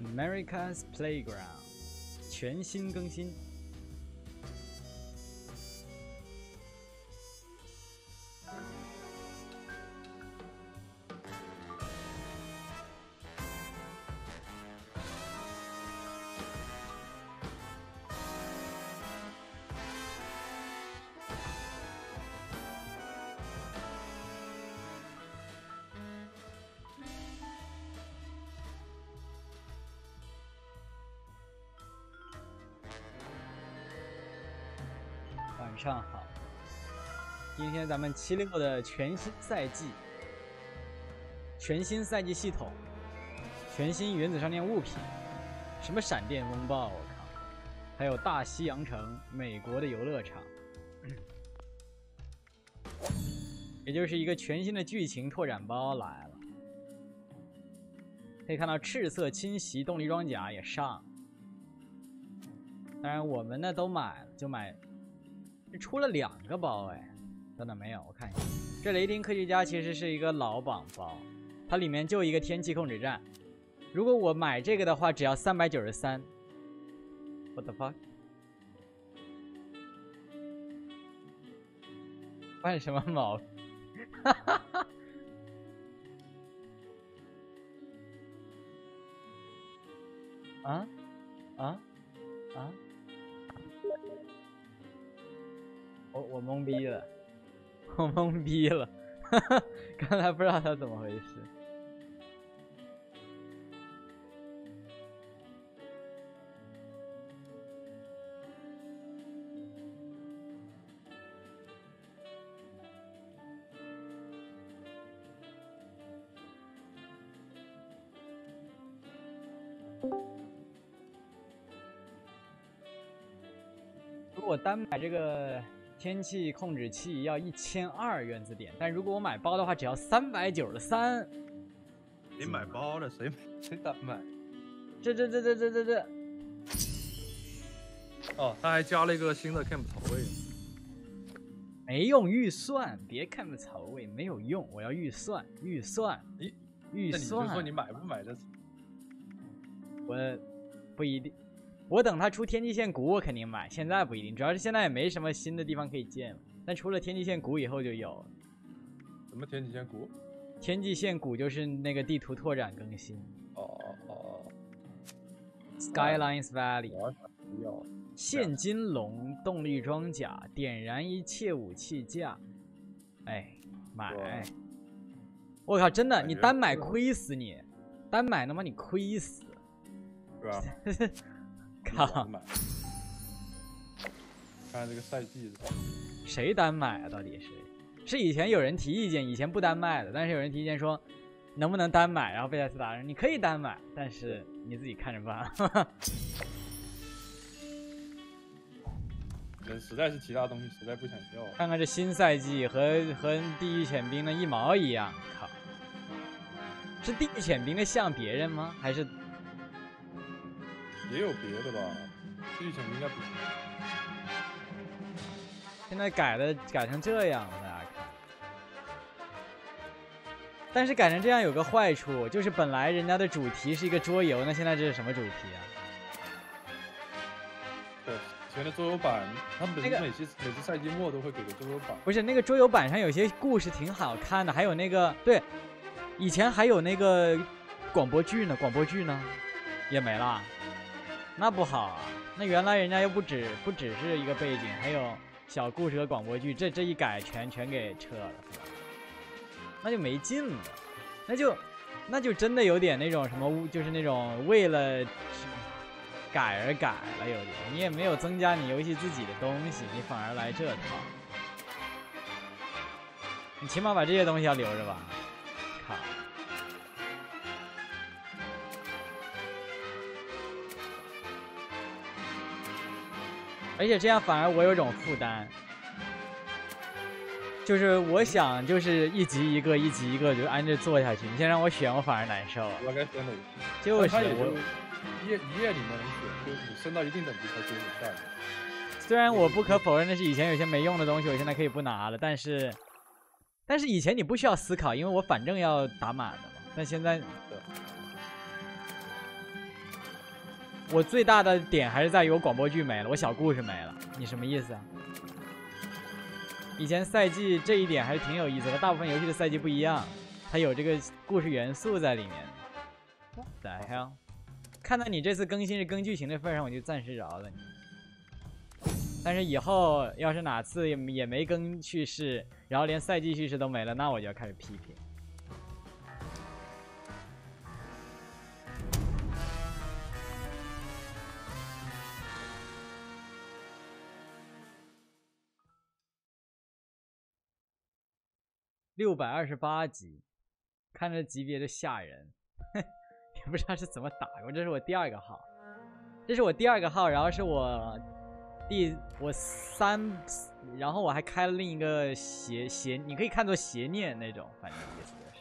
America's Playground 全新更新。晚上好，今天咱们76的全新赛季，全新赛季系统，全新原子商店物品，什么闪电风暴，我靠，还有大西洋城美国的游乐场，也就是一个全新的剧情拓展包来了。可以看到赤色侵袭动力装甲也上，当然我们呢都买了，就买。出了2个包哎，等等没有，我看一下，这雷霆科学家其实是一个老榜包，它里面就一个天气控制站。如果我买这个的话，只要393。What the fuck？ 犯什么毛病？哈哈哈！啊啊啊！我懵逼了，我懵逼了，哈哈，刚才不知道他怎么回事。如果单买这个天气控制器要1200原子点，但如果我买包的话，只要393。你买包了，谁单买？这。哦，他还加了一个新的 camp 槽位。没用预算，别 camp 槽位没有用，我要预算。预算。那你就说你买不买的？我不一定。我等它出天际线谷，我肯定买。现在不一定，主要是现在也没什么新的地方可以建了。但出了天际线谷以后就有了。什么天际线谷？天际线谷就是那个地图拓展更新。哦。Skylines Valley。现金龙动力装甲，点燃一切武器架。哎，买！我靠，真的，你单买亏死你，单买他妈你亏死。是吧？靠！看这个赛季谁单买啊？到底是以前有人提意见，以前不单卖的，但是有人提意见说能不能单买，然后贝塞斯达人你可以单买，但是你自己看着办。人实在是其他东西实在不想要。看看这新赛季和地狱潜兵的一毛一样，靠！是地狱潜兵的像别人吗？还是？也有别的吧，地狱潜兵应该不行。现在改成这样了，大家看。但是改成这样有个坏处，就是本来人家的主题是一个桌游，那现在这是什么主题啊？对，以前的桌游版，他们每次赛季末都会给个桌游版。不是那个桌游版上有些故事挺好看的，还有那个对，以前还有那个广播剧呢，也没了。那不好啊！那原来人家又不只是一个背景，还有小故事和广播剧，这一改全给撤了，是吧？那就没劲了，那就真的有点那种什么，就是那种为了改而改了，有点你也没有增加你游戏自己的东西，你反而来这套，你起码把这些东西要留着吧，靠！而且这样反而我有种负担，就是我想就是一集一个就按着做下去，你先让我选，我反而难受。我该选哪个？就是我一页里面能选，就是你升到一定等级才可以下。虽然我不可否认的是以前有些没用的东西，我现在可以不拿了，但是以前你不需要思考，因为我反正要打满的嘛。但现在。我最大的点还是在于我广播剧没了，我小故事没了。你什么意思啊？以前赛季这一点还是挺有意思的，大部分游戏的赛季不一样，它有这个故事元素在里面。What the hell？ 看到你这次更新是更剧情的份上，我就暂时饶了你。但是以后要是哪次也没更叙事，然后连赛季叙事都没了，那我就要开始批评。628级，看着级别就吓人，也不知道是怎么打过。这是我第2个号，然后是我3，然后我还开了另一个你可以看作邪念那种，反正意思就是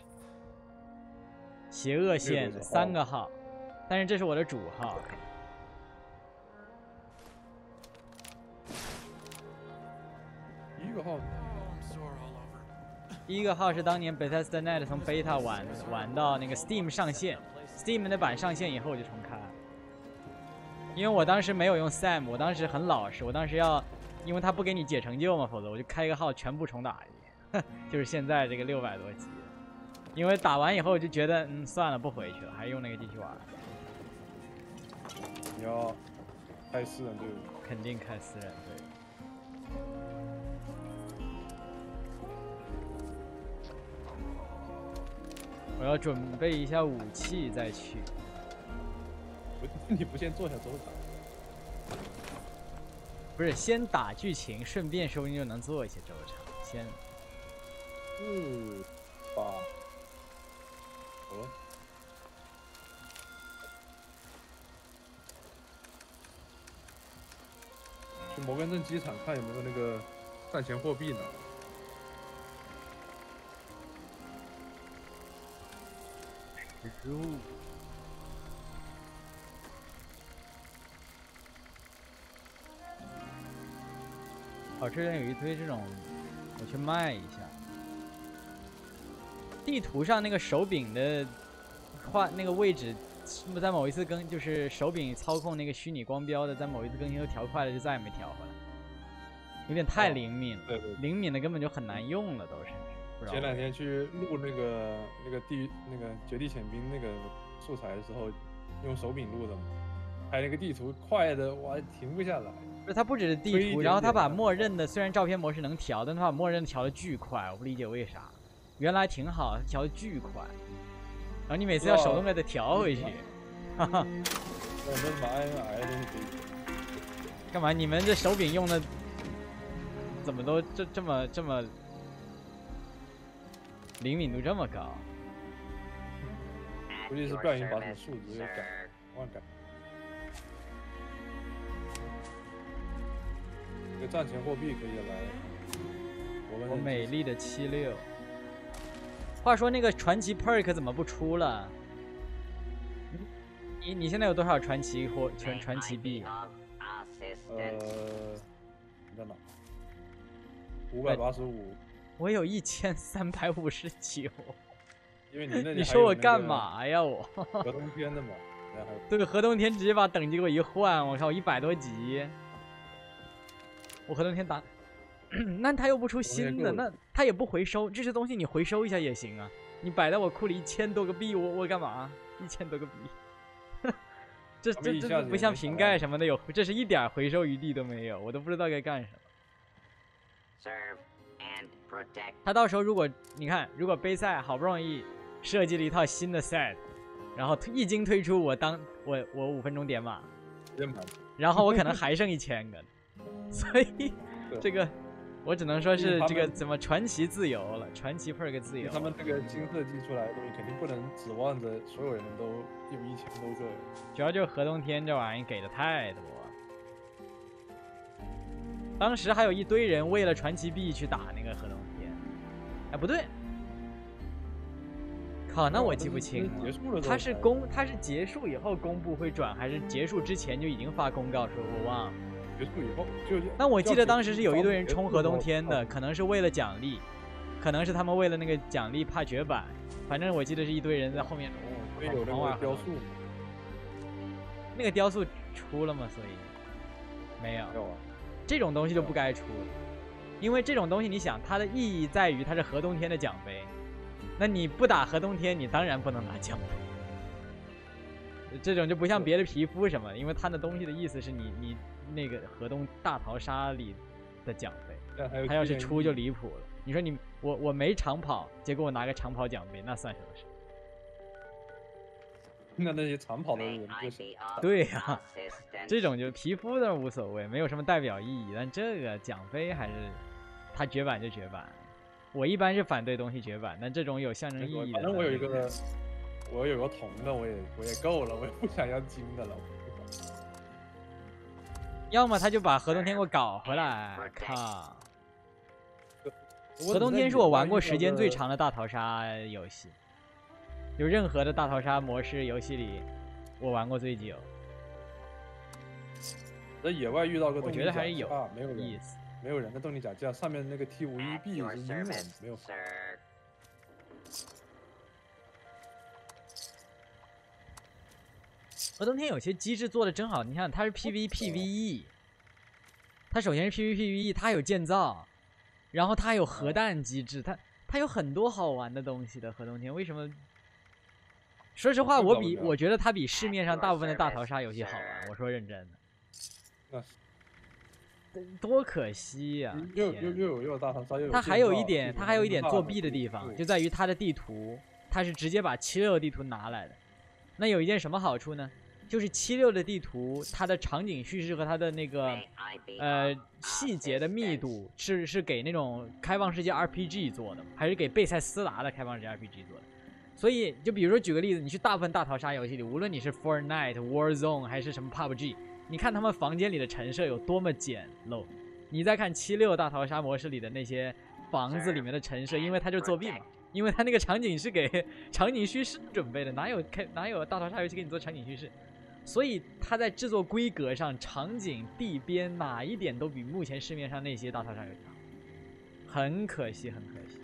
邪恶线的3个号，但是这是我的主号。第一个号是当年 Bethesda Net 从 Beta 玩到那个 Steam 上线 ，Steam 的版上线以后我就重开了。因为我当时没有用 C.A.M.P.， 我当时很老实，我当时因为他不给你解成就嘛，否则我就开一个号全部重打一遍，就是现在这个600多级。因为打完以后我就觉得，算了，不回去了，还是用那个继续玩。你要开私人队伍？肯定开私人队伍。我要准备一下武器再去。你不先做下周场？不是，先打剧情，顺便说不定就能做一些周场。先4、8，去摩根镇机场看有没有那个战前货币呢？食物。好吃点有一堆这种，我去卖一下。地图上那个手柄的画那个位置，在某一次就是手柄操控那个虚拟光标的，在某一次更新都调快了，就再也没调回来，有点太灵敏了。对对，灵敏的根本就很难用了，都是。前2天去录那个绝地潜兵那个素材的时候，用手柄录的嘛，拍那个地图快的我还停不下来。不是，它不只是地图，然后它把默认的，虽然照片模式能调，但它把默认调的巨快，我不理解为啥。原来挺好，它调的巨快，然后你每次要手动给它调回去。哈哈。我们怎么挨的东西可以？干嘛？你们这手柄用的怎么都这么灵敏度这么高？估计是不小心把什么数值给忘改。这个战前货币可以来。我美丽的76。话说那个传奇 perk 怎么不出了？你现在有多少传奇传奇币？你在哪？585。我有1359。因为你那你说我干嘛呀？我河东天的嘛。对，河东天直接把等级给我一换，我靠，100多级。我河东天打，那他又不出新的，那他也不回收，这些东西你回收一下也行啊。你摆在我库里1000多个币，我干嘛？1000多个币，这不像瓶盖什么的有，这是一点回收余地都没有，我都不知道该干什么。他到时候如果你看，如果杯赛好不容易设计了一套新的 set， 然后一经推出，我5分钟点码，然后我可能还剩1000个。所以，这个我只能说是这个怎么传奇自由了，传奇 perk 自由。他们这个新设计出来的东西，肯定不能指望着所有人都1:1000都这样。主要就是河东天这玩意给的太多了。当时还有一堆人为了传奇币去打那个河东天。哎，不对，靠，那我记不清了。他是结束以后公布会转，还是结束之前就已经发公告说我忘了。结束以后就，那我记得当时是有一堆人冲河东天的，可能是为了奖励，可能是他们为了那个奖励怕绝版，反正我记得是一堆人在后面。有那个雕塑。那个雕塑出了吗？所以没有。没有啊。这种东西就不该出了，因为这种东西，你想它的意义在于它是核冬天的奖杯，那你不打核冬天，你当然不能拿奖杯。这种就不像别的皮肤什么，因为它的东西的意思是你那个河东大逃杀里的奖杯，它要是出就离谱了。你说我没长跑，结果我拿个长跑奖杯，那算什么事？那些长跑的人就是，对呀，这种就皮肤倒无所谓，没有什么代表意义，但这个奖杯还是它绝版就绝版。我一般是反对东西绝版，但这种有象征意义的，反正我有个铜的，我也够了，我也不想要金的了。要么他就把河东天给我搞回来，靠！河东天是我玩过时间最长的大逃杀游戏，就任何的大逃杀模式游戏里，我玩过最久。在野外遇到个我觉得还是有意思。没有人的动力脚架，上面那个 T51B 是英文，没有。河东天有些机制做的真好，你看它是 PVPVE， 它首先是 PVPVE， 它有建造，然后它有核弹机制，它有很多好玩的东西的。河东天为什么？说实话，我觉得它比市面上大部分的大逃杀游戏好玩。我说认真的。多可惜呀！又有大逃杀，又有它还有一点作弊的地方，就在于它的地图，它是直接把76地图拿来的。那有一件什么好处呢？就是76的地图，它的场景叙事和它的那个细节的密度是给那种开放世界 RPG 做的，还是给贝塞斯达的开放世界 RPG 做的？所以就比如说举个例子，你去大部分大逃杀游戏里，无论你是 Fortnite、Warzone 还是什么 PUBG， 你看他们房间里的陈设有多么简陋，你再看76大逃杀模式里的那些房子里面的陈设，因为它就作弊嘛。因为它那个场景是给场景叙事准备的，哪有大逃杀游戏给你做场景叙事？所以它在制作规格上，场景、地边哪一点都比目前市面上那些大逃杀游戏好，很可惜，很可惜。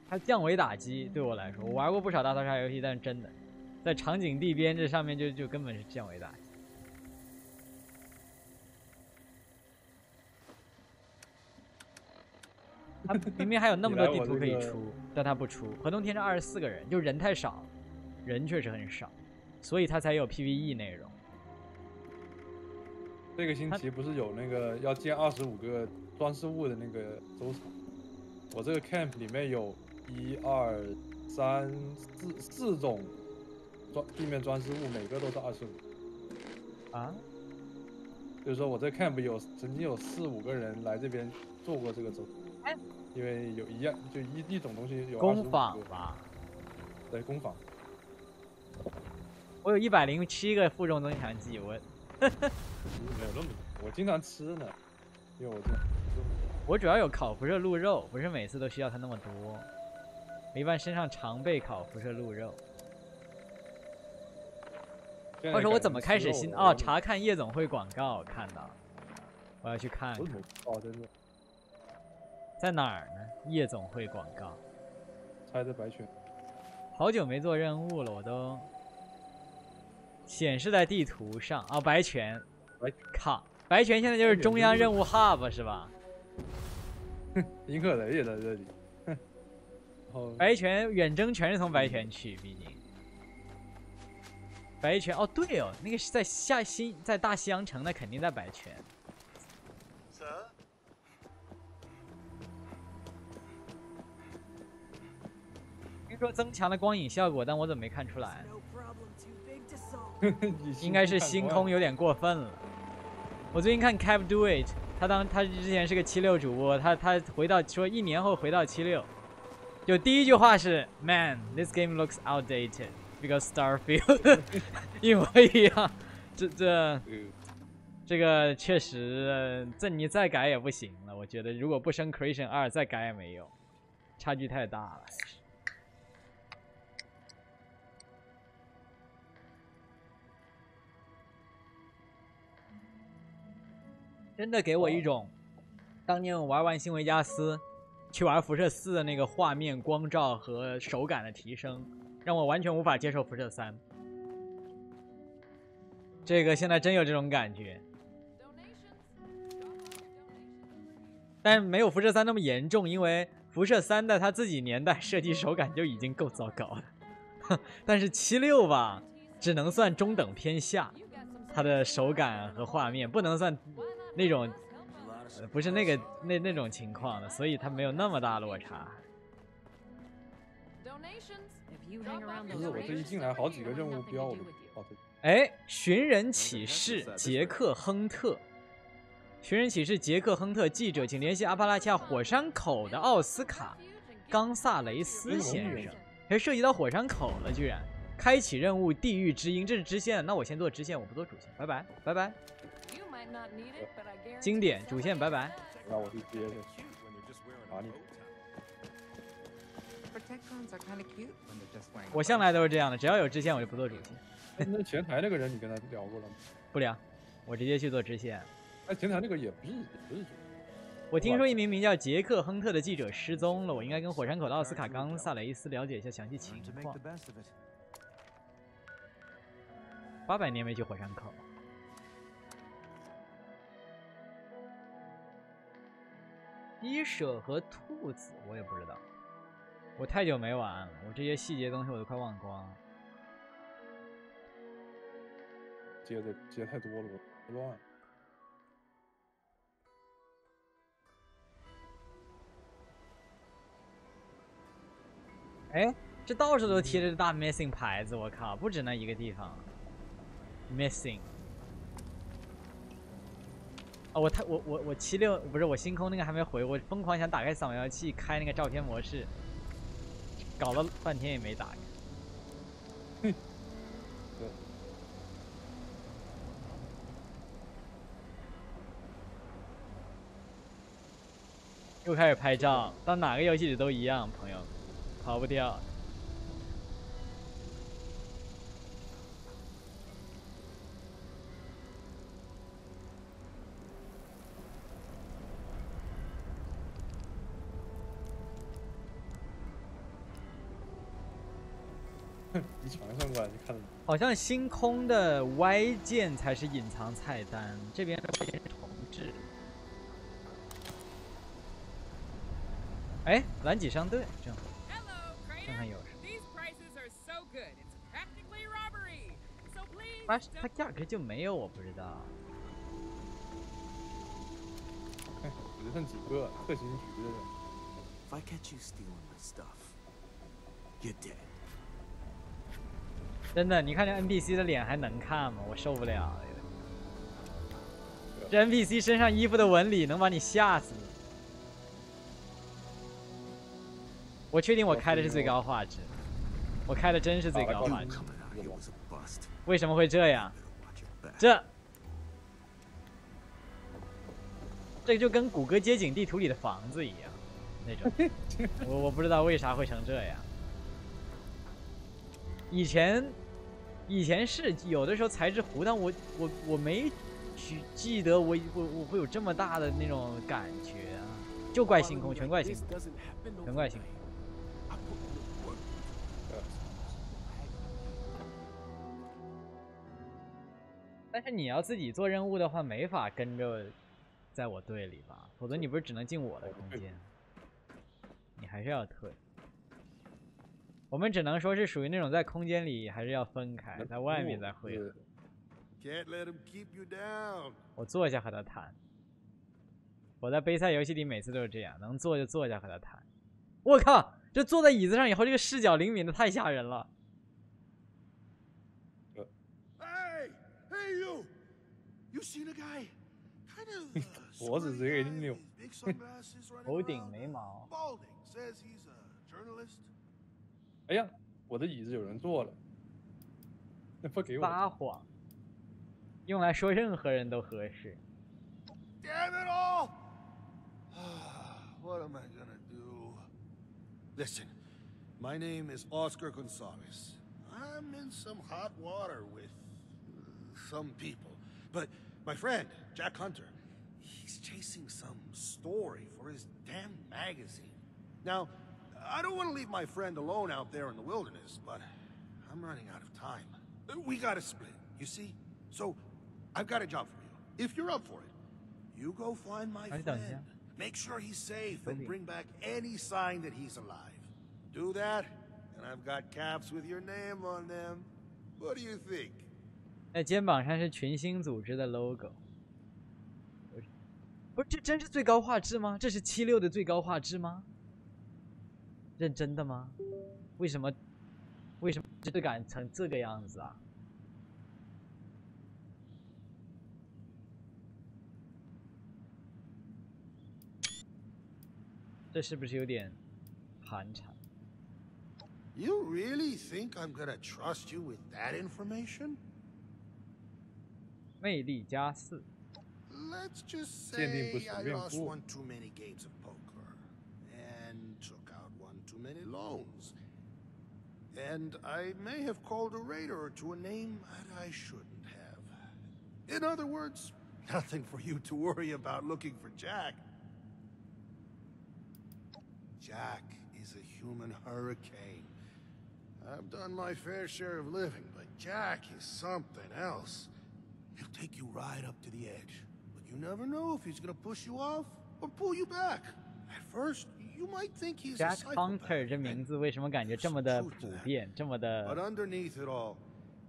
它降维打击对我来说，我玩过不少大逃杀游戏，但是真的在场景、地边这上面就根本是降维打击。他明明还有那么多地图可以出，但他不出。河东天是24个人，就人太少，人确实很少，所以他才有 PVE 内容。这个星期不是有那个要建25个装饰物的那个周场？我这个 camp 里面有1、2、3、4种地面装饰物，每个都是25。啊？就是说我这 camp 曾经有4、5个人来这边做过这个周。因为有一样，就一种东西有工坊吧？对，工坊。我有107个负重增强剂，我没有那么多，我经常吃呢，因为我经常吃。我主要有烤辐射鹿肉，不是每次都需要它那么多。我一般身上常备烤辐射鹿肉。话说我怎么开始查看夜总会广告？看到，我要去看看。哦，真的。在哪儿呢？夜总会广告。猜的白犬。好久没做任务了，我都显示在地图上啊、哦！白泉，靠，白泉现在就是中央任务 hub 是吧？银河雷也在这里。白泉远征全是从白泉去，毕竟。白泉哦，对哦，那个是在大西洋城，那肯定在白泉。听说增强了光影效果，但我怎么没看出来？应该是星空有点过分了。我最近看 Cap Do It， 他之前是个76主播，他回到说1年后回到76，就第一句话是 Man, this game looks outdated because Starfield 一模一样。这个确实，你再改也不行了。我觉得如果不升 Creation 2，再改也没用，差距太大了。真的给我一种，当年我玩完新维加斯，去玩辐射4的那个画面、光照和手感的提升，让我完全无法接受辐射3。这个现在真有这种感觉，但没有辐射3那么严重，因为辐射3的它自己年代设计手感就已经够糟糕了，但是76吧，只能算中等偏下，它的手感和画面不能算那种。不是那种情况的，所以它没有那么大落差。不是我这一进来好几个任务标我都哎，寻人启事杰克亨特，寻人启事杰克亨特记者，请联系阿帕拉契亚火山口的奥斯卡冈萨雷斯先生。哎，涉及到火山口了，居然开启任务地狱之鹰，这是支线，那我先做支线，我不做主线，拜拜拜拜。经典主线拜拜。那我去接着打你。我向来都是这样的，只要有支线我就不做主线。那前台那个人你跟他聊过了吗？不聊，我直接去做支线。哎，前台那个也不是。我听说一名名叫杰克亨特的记者失踪了，我应该跟火山口的奥斯卡冈萨雷斯了解一下详细情况。800年没去火山口。鸡舍和兔子我也不知道，我太久没玩了，我这些细节东西我都快忘光了。接太多了，我乱。哎，这到处都贴着大 missing 牌子，我靠，不止那一个地方 missing。哦，我76不是我星空那个还没回，我疯狂想打开扫描器开那个照片模式，搞了半天也没打开。对。又开始拍照，到哪个游戏里都一样，朋友，跑不掉。你传上过来，你看。好像星空的 Y 键才是隐藏菜单，这边是重置。哎，蓝脊商队正好，看看有什么。它压根就没有，我不知道。只剩几个特勤局的人。If I catch you stealing my stuff, you're dead. 真的，你看这 NPC 的脸还能看吗？我受不了了。这 NPC 身上衣服的纹理能把你吓死。我确定我开的是最高画质，我开的真是最高画质。为什么会这样？这个就跟谷歌街景地图里的房子一样，那种。我不知道为啥会成这样。以前是有的时候材质糊，但我没记得我会有这么大的那种感觉啊！就怪星空，全怪星空，全怪星空。但是你要自己做任务的话，没法跟着在我队里吧？否则你不是只能进我的空间，你还是要退。我们只能说是属于那种在空间里还是要分开，在外面再汇合。我坐下和他谈。我在杯赛游戏里每次都是这样，能坐就坐下和他谈。我靠，这坐在椅子上以后，这个视角灵敏的太吓人了。脖子直接给你扭。头顶没毛。哎呀，我的椅子有人坐了，那不给我。撒谎，用来说任何人都合适。Damn it all! What am I gonna do? Listen, my name is Oscar Gonzalez. I'm in some hot water with some people, but my friend Jack Hunter, he's chasing some story for his damn magazine. Now, I don't want to leave my friend alone out there in the wilderness, but I'm running out of time. We gotta split, you see? So, I've got a job for you. If you're up for it, you go find my friend. Make sure he's safe and bring back any sign that he's alive. Do that, and I've got caps with your name on them. What do you think? 在肩膀上是群星组织的 logo。不是，这真是最高画质吗？这是76的最高画质吗？认真的吗？为什么质感成这个样子啊？这是不是有点寒碜 You really think I'm gonna trust you with that information? 魅力加4。Let's just say I lost one too many games of poker and took out one too many loans. And I may have called a raider to a name that I shouldn't have. In other words, nothing for you to worry about looking for Jack. Jack is a human hurricane. I've done my fair share of living, but Jack is something else. He'll take you right up to the edge, but you never know if he's gonna push you off or pull you back. At first, you might think he's a Jack Hunter 这名字为什么感觉这么的普遍，这么的 But underneath it all,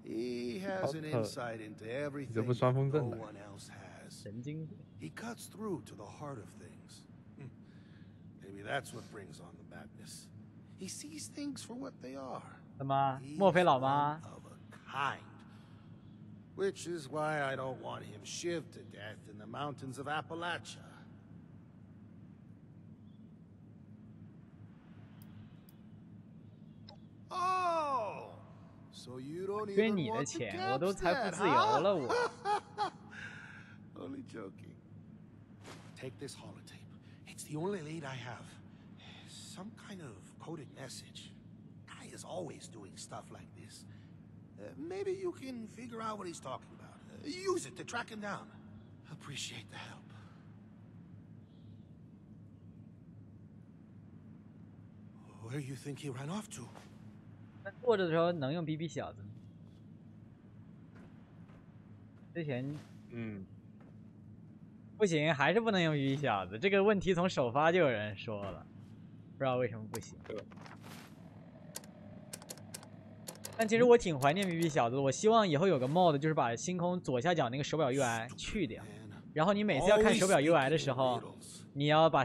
he has an insight into everything no one else has. 神经。He cuts through to the heart of things. Maybe that's what brings on the madness. He sees things for what they are. 什么？墨菲老妈 Of a kind. Which is why I don't want him shivved to death in the mountains of Appalachia. Oh, so you don't 缺 even 你的 want the 钱，我都 caps 财富 dead, 自由 huh? 了，我。Only joking. Take this holotape. It's the only lead I have. Some kind of coded message. Guy is always doing stuff like this. Maybe you can figure out what he's talking about. Use it to track him down. Appreciate the help. Where do you think he ran off to? 坐着的时候能用 BB 小子吗？之前不行，还是不能用 BB 小子。这个问题从首发就有人说了，不知道为什么不行。但其实我挺怀念 BB 小子的，我希望以后有个 mod， 就是把星空左下角那个手表 UI 去掉，然后你每次要看手表 UI 的时候，你要把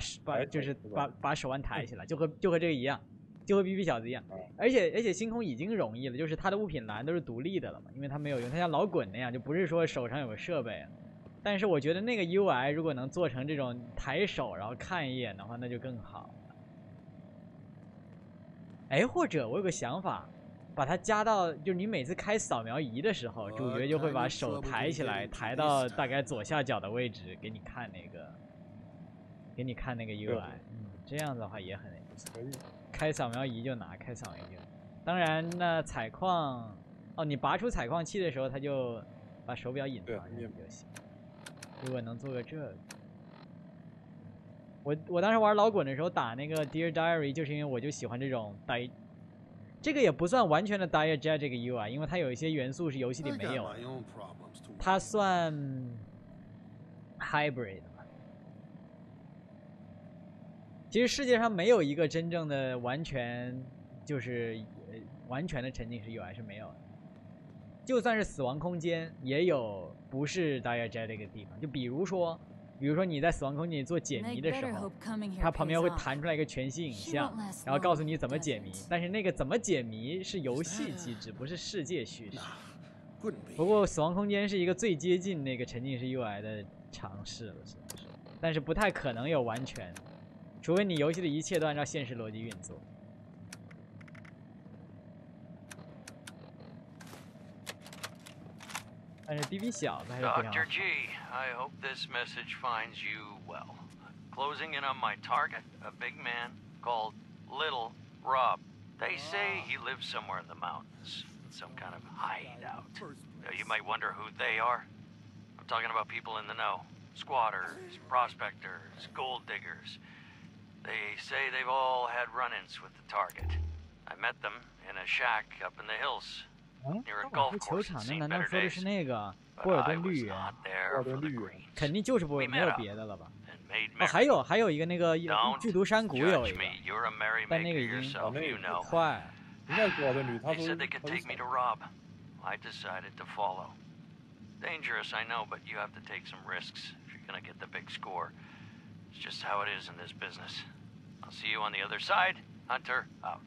手腕抬起来，就和这个一样。就和 BB 小子一样，而且星空已经容易了，就是它的物品栏都是独立的了嘛，因为它没有用，它像老滚那样，就不是说手上有个设备。但是我觉得那个 UI 如果能做成这种抬手然后看一眼的话，那就更好了。哎，或者我有个想法，把它加到，就是你每次开扫描仪的时候，主角就会把手抬起来，抬到大概左下角的位置，给你看那个 UI，这样的话也很可以。开扫描仪就拿，开扫描仪就拿。当然，那采矿，哦，你拔出采矿器的时候，它就把手表隐藏上就行。如果能做个这个，我当时玩老滚的时候打那个 Dear Diary， 就是因为我就喜欢这种这个也不算完全的 Dire Jet 这个 UI， 因为它有一些元素是游戏里没有的，它算 Hybrid。其实世界上没有一个真正的完全的沉浸式 UI 是没有的，就算是死亡空间也有不是 Dire Jet 这个地方。就比如说你在死亡空间里做解谜的时候，它旁边会弹出来一个全息影像，然后告诉你怎么解谜。但是那个怎么解谜是游戏机制，不是世界叙事。不过死亡空间是一个最接近那个沉浸式 UI 的尝试了，但是不太可能有完全。除非你游戏的一切都按照现实逻辑运作。但是 BB 小子还是非常好。Dr. G, I hope this message finds you well. Closing in on my target, a big man called Little Rob. They say he lives somewhere in the mountains, some kind of hideout. You might wonder who they are. I'm talking about people in the know. Squatters, prospectors, gold diggers. They say they've all had run-ins with the target. I met them in a shack up in the hills 嗯， near a 高尔 golf 夫球 course 场 that's 那 seen 难道 better 说的是 days. 那个 But 波尔 I 顿 was 绿园？ not there for the greens. 肯定就是We 没 met 有 up 别的了吧？ and made 哦， merry. 还有一个那个 Don't 剧毒山谷有 judge 一个， me. You're a merry 但那个 maker 已经 yourself, you know. 坏。应该是波尔顿绿，他 They 说 said they could 他是 take me to Rob. I decided to follow. Dangerous, I know, but you have to take some risks if you're gonna get the big score. It's just how it is in this business. I'll see you on the other side. Hunter, out.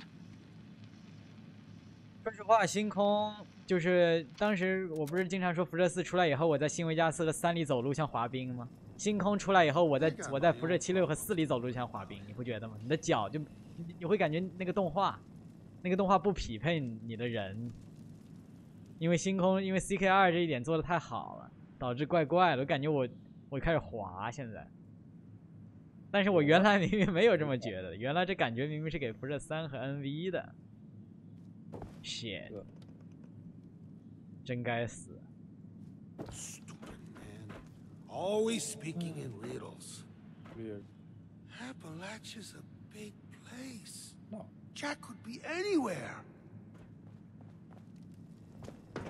说实话，星空就是当时我不是经常说辐射4出来以后，我在新维加斯和3里走路像滑冰吗？星空出来以后，我在辐射76和4里走路像滑冰，你不觉得吗？你的脚就你会感觉那个动画不匹配你的人，因为CK2这一点做的太好了，导致怪怪的，我感觉我开始滑现在。但是我原来明明没有这么觉得，原来这感觉明明是给辐射3和 NV 的。shit， 真该死。 Stupid man. Always speaking in riddles. weird. Appalachia's a big place. No. Jack could be anywhere.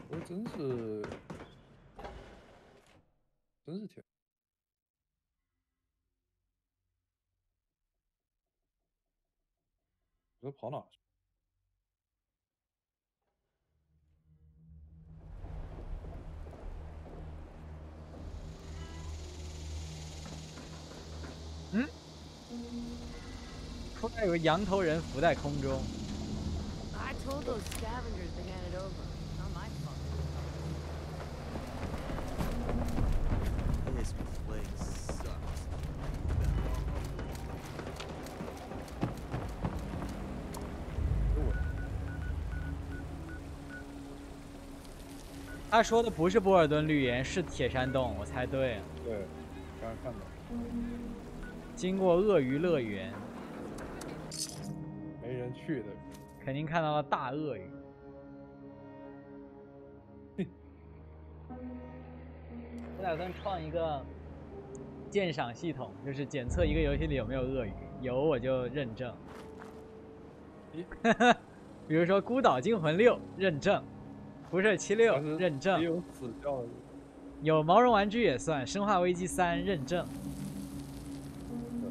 我真是甜。我说跑哪去？出来有个羊头人浮在空中。 I told those scavengers to hand it over. Not my fault. This place sucks. 他说的不是波尔顿绿岩，是铁山洞，我猜对了。对，刚刚看到。经过鳄鱼乐园，没人去的。肯定看到了大鳄鱼。我打算创一个鉴赏系统，就是检测一个游戏里有没有鳄鱼，有我就认证。比如说《孤岛惊魂6》认证，《辐射76》认证，也有死掉的。有毛绒玩具也算，《生化危机3》认证，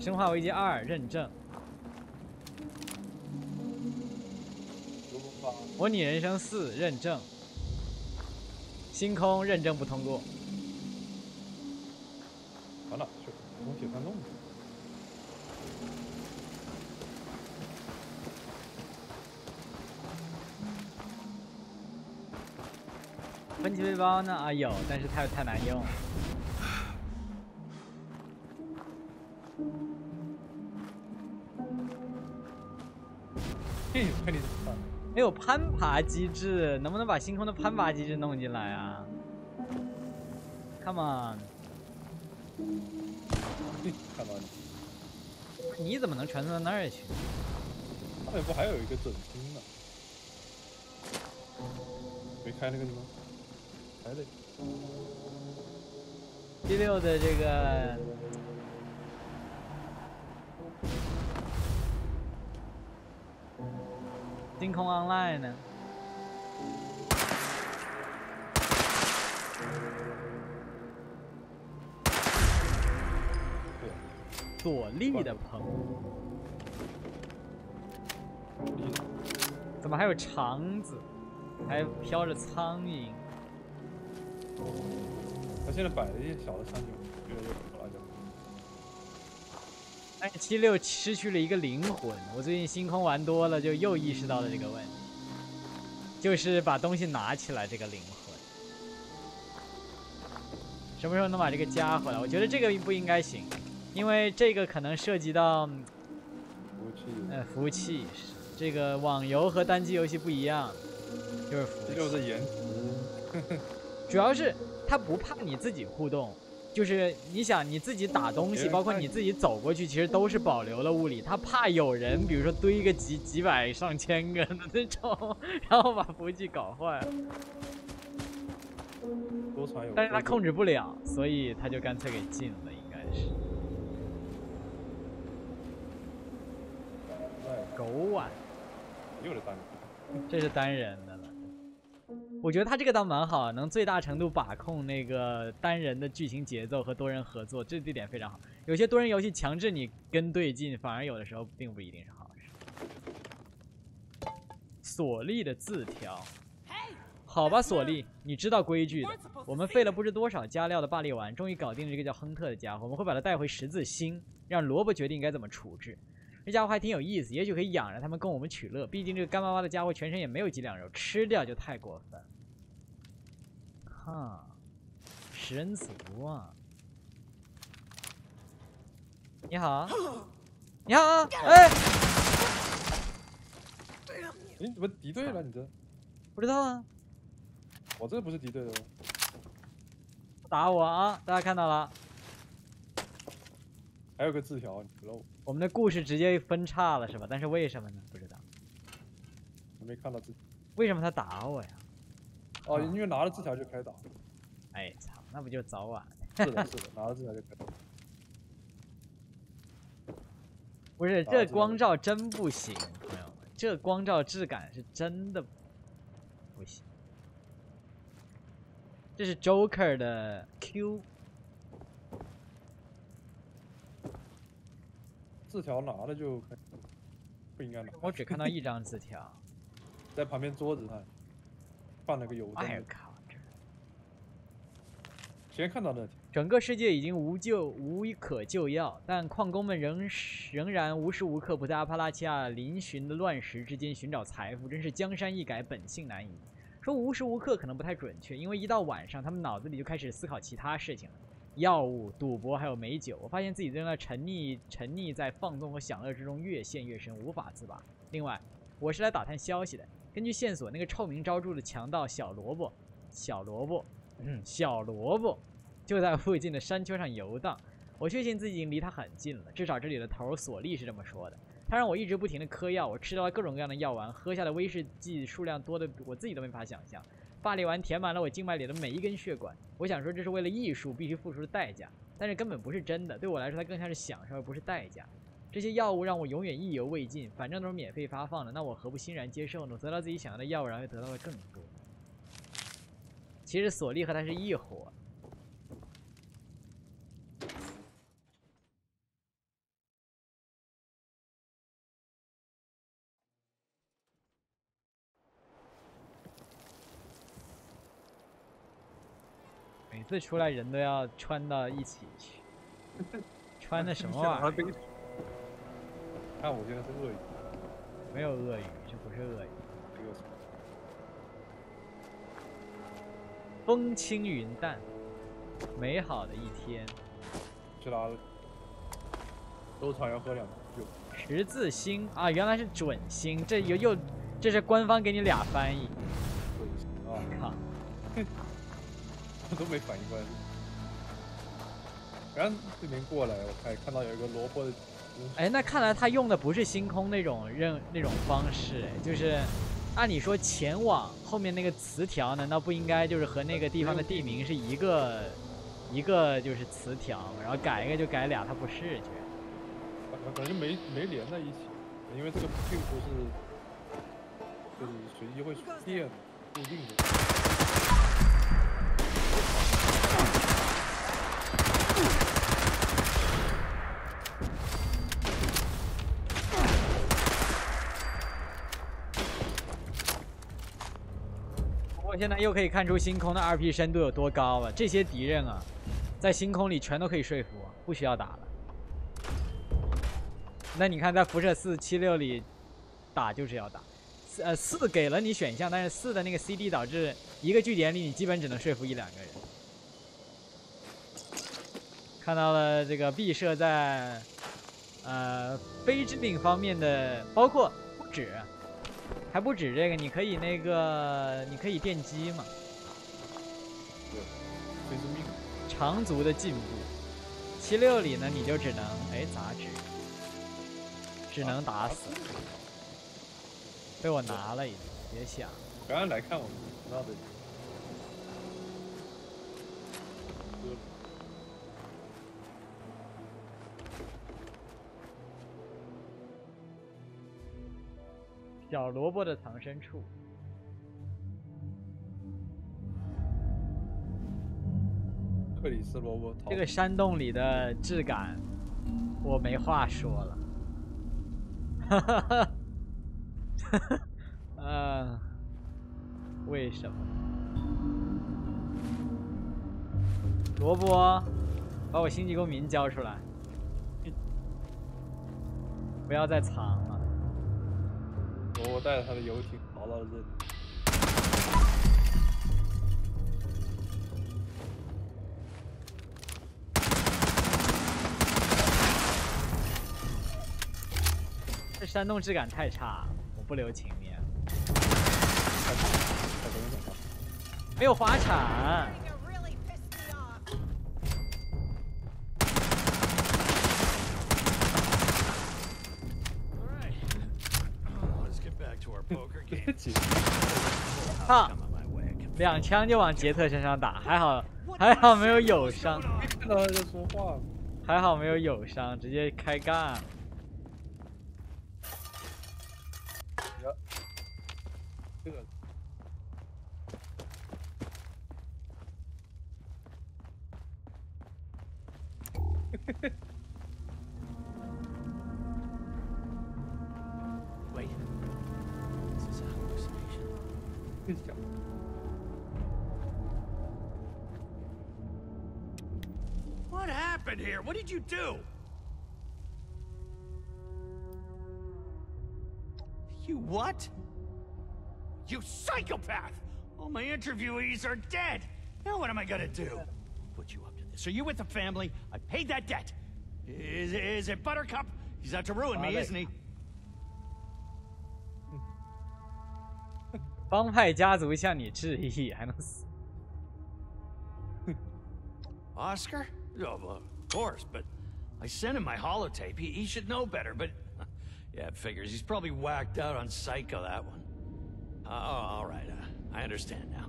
《生化危机2》认证，《模拟人生4》认证，星空认证不通过。跑哪去了？从铁山洞。分级背包呢？啊有，但是太难用了。嘿，看你怎么办？没有攀爬机制，能不能把星空的攀爬机制弄进来啊 ？Come on！ 看到你。你怎么能传送到那儿去？那不还有一个整星呢？没开那个地方？开了。第6的这个星空 Online 呢？朵莉的棚，怎么还有肠子？还飘着苍蝇。他现在摆了一些小的场景，越来越火了就。但是76失去了一个灵魂。我最近星空玩多了，就又意识到了这个问题，就是把东西拿起来这个灵魂。什么时候能把这个加回来？我觉得这个不应该行，因为这个可能涉及到服务器，这个网游和单机游戏不一样，就是服务器。这就是颜值。主要是他不怕你自己互动，就是你想你自己打东西，包括你自己走过去，其实都是保留了物理。他怕有人，比如说堆个几百上千个的那种，然后把服务器搞坏了。但是他控制不了，所以他就干脆给禁了，应该是。狗碗，又是单人，这是单人的了。我觉得他这个倒蛮好，能最大程度把控那个单人的剧情节奏和多人合作，这点非常好。有些多人游戏强制你跟对进，反而有的时候并不一定是好事。索利的字条。好吧，索利，你知道规矩的。我们费了不知多少加料的霸力丸，终于搞定了这个叫亨特的家伙。我们会把他带回十字星，让萝卜决定该怎么处置。这家伙还挺有意思，也许可以养着他们供我们取乐。毕竟这个干巴巴的家伙全身也没有几两肉，吃掉就太过分。哈，食人族啊！你好，你好，哎，你怎么敌对了？你这不知道啊。我这不是敌对的哦。打我啊！大家看到了，还有个字条，你不漏。我们的故事直接分叉了是吧？但是为什么呢？不知道。我没看到字。为什么他打我呀？哦，因为拿了字条就开打。哎操，那不就早晚？是的，是的，拿了字条就开打。不是，这光照真不行，朋友们，这光照质感是真的不行。这是 Joker 的 Q。字条拿了就不应该拿。我只看到一张字条，在旁边桌子上放了个邮哎政。靠！先看到那条。整个世界已经无可救药，但矿工们仍然无时无刻不在阿帕拉契亚嶙峋的乱石之间寻找财富，真是江山易改，本性难移。说无时无刻可能不太准确，因为一到晚上，他们脑子里就开始思考其他事情了。药物、赌博还有美酒，我发现自己正在沉溺在放纵和享乐之中，越陷越深，无法自拔。另外，我是来打探消息的。根据线索，那个臭名昭著的强盗小萝卜就在附近的山丘上游荡。我确信自己已经离他很近了，至少这里的头索利是这么说的。他让我一直不停地嗑药，我吃到了各种各样的药丸，喝下的威士忌数量多的我自己都没法想象。霸力丸填满了我静脉里的每一根血管。我想说这是为了艺术必须付出的代价，但是根本不是真的。对我来说，它更像是享受而不是代价。这些药物让我永远意犹未尽，反正都是免费发放的，那我何不欣然接受呢？得到自己想要的药物，然后又得到了更多。其实索利和他是一伙。每次出来人都要穿到一起去，穿的什么玩意儿？看我现在是鳄鱼，没有鳄鱼，这不是鳄鱼。这个是风轻云淡，美好的一天。去哪了？周场要喝2酒。十字星啊，原来是准星，这是官方给你俩翻译。准星啊！靠！我都没反应过来。刚这边过来，我看到有一个萝卜的。哎，那看来他用的不是星空那种方式，哎，就是按理说前往后面那个词条，难道不应该就是和那个地方的地名是一个就是词条，然后改一个就改俩，它不是，居然。感觉没连在一起，因为这个并不是就是随机会变固定的。我现在又可以看出星空的2P 深度有多高了。这些敌人啊，在星空里全都可以说服我，不需要打了。那你看，在辐射476里打就是要打。4给了你选项，但是4的那个 CD 导致一个据点里你基本只能说服1-2个人。看到了这个毕设在非致命方面的，包括不止。还不止这个，你可以电击嘛？对，非致命。长足的进步。76里呢，你就只能杂志，只能打死。被我拿了已经，别想。刚刚来看我们知道的。小萝卜的藏身处。克里斯萝卜。这个山洞里的质感，我没话说了。哈哈哈。为什么？萝卜，把我星际公民交出来！不要再藏了。萝卜带着他的游艇逃到了这里。这山洞质感太差，我不留情面。没有滑铲。啊！2枪就往杰特身上打，还好没有友伤。看到他在说话。还好没有友伤，直接开干。这个。Wait. Is this a hallucination? What happened here? What did you do? You what? You psychopath! All my interviewees are dead. Now what am I gonna do? Put you up to this. Are you with the family? I paid that debt. Is it Buttercup? He's out to ruin me, isn't he? 帮派家族向你致意，还能死？ Oscar? Oh, well, of course, but I sent him my holotape. He should know better, but yeah, it figures. He's probably whacked out on Psycho, that one. All right, I understand now.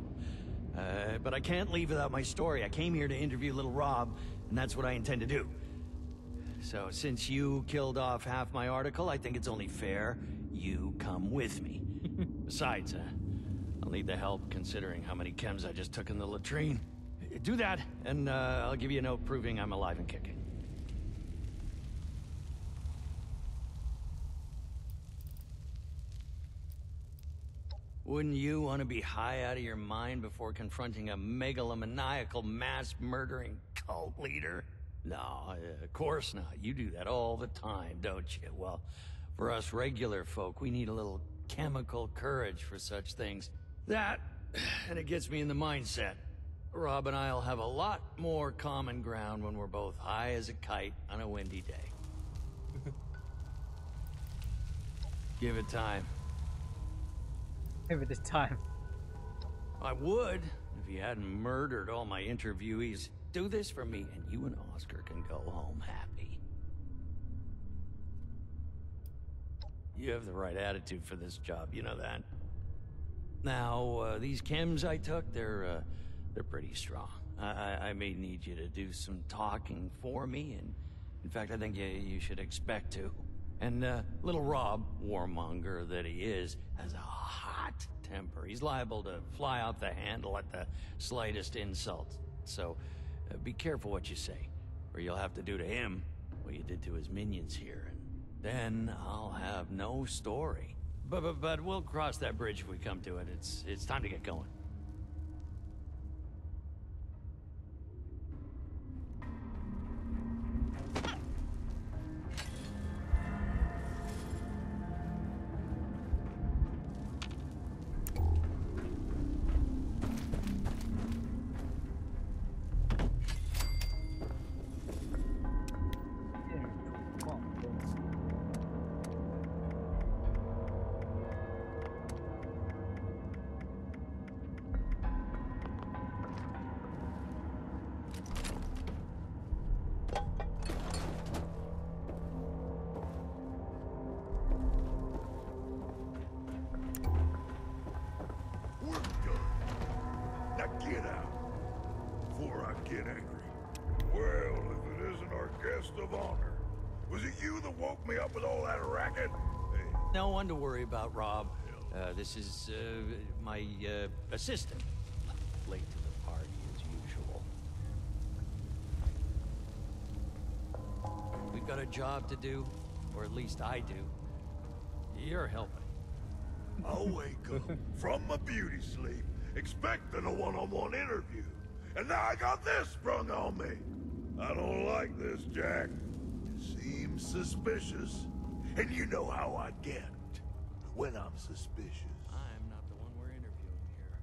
But I can't leave without my story. I came here to interview little Rob, and that's what I intend to do. So, since you killed off half my article, I think it's only fair you come with me. Besides, I'll need the help considering how many chems I just took in the latrine. Do that, and I'll give you a note proving I'm alive and kicking. Wouldn't you want to be high out of your mind before confronting a megalomaniacal, mass-murdering cult leader? No, of course not. You do that all the time, don't you? Well, for us regular folk, we need a little chemical courage for such things. That, and it gets me in the mindset. Rob and I'll have a lot more common ground when we're both high as a kite on a windy day. Give it time. Give it time. I would, if you hadn't murdered all my interviewees. Do this for me, and you and Oscar can go home happy. You have the right attitude for this job, you know that. Now, these chems I took, they're pretty strong. I may need you to do some talking for me, and in fact, I think you should expect to. And little Rob, warmonger that he is, has a hot temper. He's liable to fly off the handle at the slightest insult. So, be careful what you say, or you'll have to do to him what you did to his minions here, and then I'll have no story. But we'll cross that bridge if we come to it. It's time to get going. No one to worry about, Rob. This is my assistant. Late to the party as usual. We've got a job to do, or at least I do. You're helping. I wake up from my beauty sleep, expecting a one-on-one interview. And now I got this sprung on me. I don't like this, Jack. It seems suspicious. And you know how I get when I'm suspicious. I'm not the one we're interviewing here.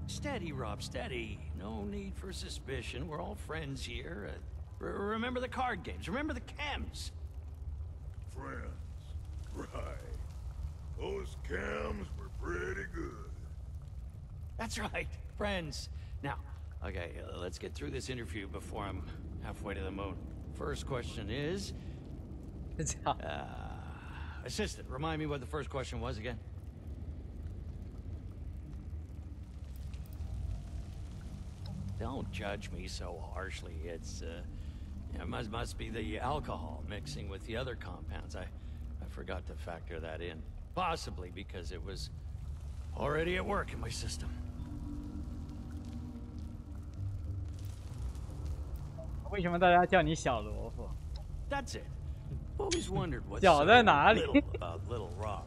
Steady, Rob, steady. No need for suspicion. We're all friends here. Remember the card games. Remember the chems. Friends. Right. Those cams were pretty good. That's right, friends. Now, okay, let's get through this interview before I'm halfway to the moon. First question is... assistant, remind me what the first question was again. Don't judge me so harshly. It's, it must be the alcohol mixing with the other compounds. I forgot to factor that in. Possibly because it was already at work in my system. 为什么大家叫你小萝卜？ That's it. Always wondered what's 脚 so 在哪里？ little about little Rob.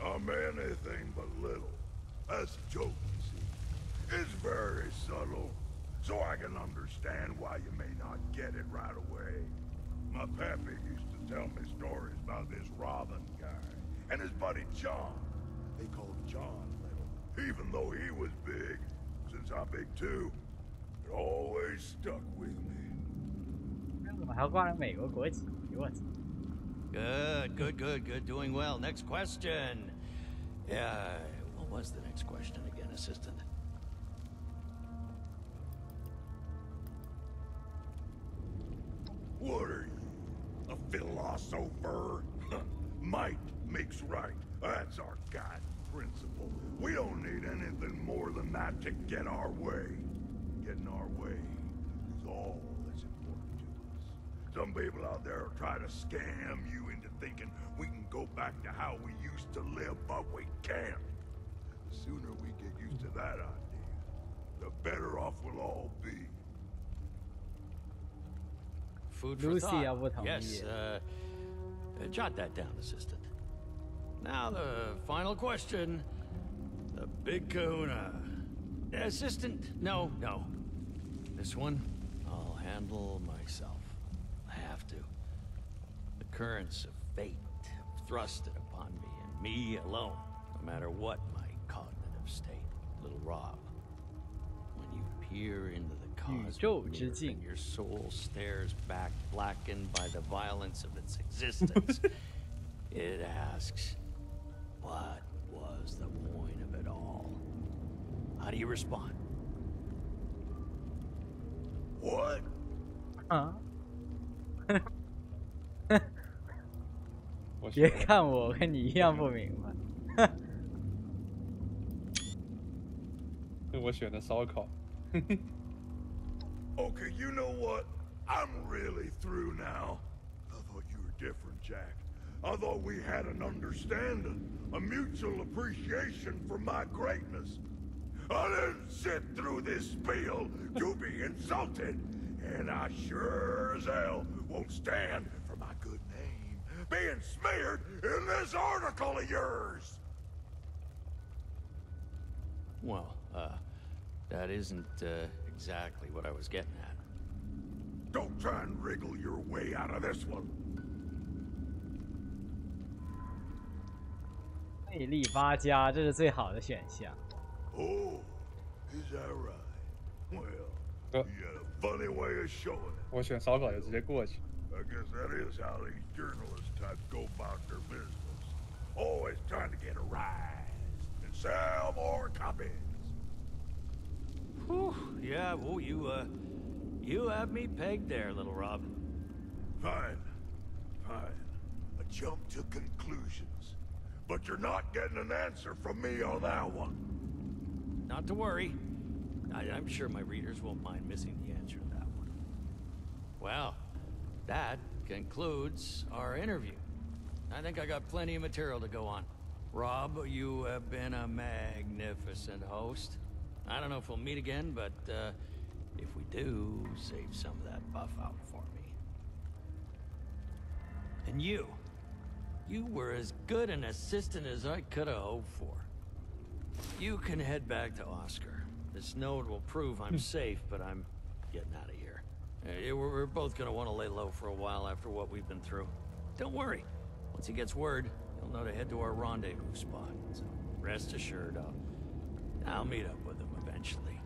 I'm anything but little. That's a joke, you see. It's very subtle, so I can understand why you may not get it right away. My pappy used to tell me stories about this Robin guy and his buddy John. They called John Little, even though he was big. Since I'm big too, it always stuck with me. 怎么还挂着美国国旗？我操！ Good. Doing well. Next question. Yeah, what was the next question again, assistant? What are you? A philosopher? Might makes right. That's our guiding principle. We don't need anything more than that to get our way. Getting our way is all that's important to us. Some people out there are trying to scam you into thinking we can go back to how we used to live, but we can't. The sooner we get used to that idea, the better off we'll all be. Food for Lucy thought. 不同意。 Yes, jot that down, assistant. Now the final question. The big kahuna. Assistant, no. This one, I'll handle myself. I have to. The currents of fate have thrust it upon me, and me alone, no matter what my cognitive state, little Rob. When you peer into the 宇宙 cosmic 之 mirror 镜 and your soul stares back, blackened by the violence of its existence, it asks, what was the point of it all? How do you respond? What? 啊！我别看我跟你一样不明白。我选的烧烤。 Okay, you know what? I'm really through now. I thought you were different, Jack. I thought we had an understanding, a mutual appreciation for my greatness. I didn't sit through this spiel to be insulted, and I sure as hell won't stand for my good name being smeared in this article of yours. Well, that isn't exactly what I was getting at. Don't try and wriggle your way out of this one. 魅力8+，这是最好的选项。 Oh, is that right? Well, you had a funny way of showing it. 我选烧烤就直接过去。 I guess that is how these journalist types go about their business. Always trying to get a rise and sell more copies. Whew, yeah, well, you have me pegged there, little Rob. Fine. I jumped to conclusions. But you're not getting an answer from me on that one. Not to worry. I'm sure my readers won't mind missing the answer to that one. Well, that concludes our interview. I think I got plenty of material to go on. Rob, you have been a magnificent host. I don't know if we'll meet again, but if we do, save some of that buff out for me. And you were as good an assistant as I could have hoped for. You can head back to Oscar. This note will prove I'm safe, but I'm getting out of here. We're both gonna want to lay low for a while after what we've been through. Don't worry. Once he gets word, he'll know to head to our rendezvous spot. So rest assured, I'll meet up with him eventually.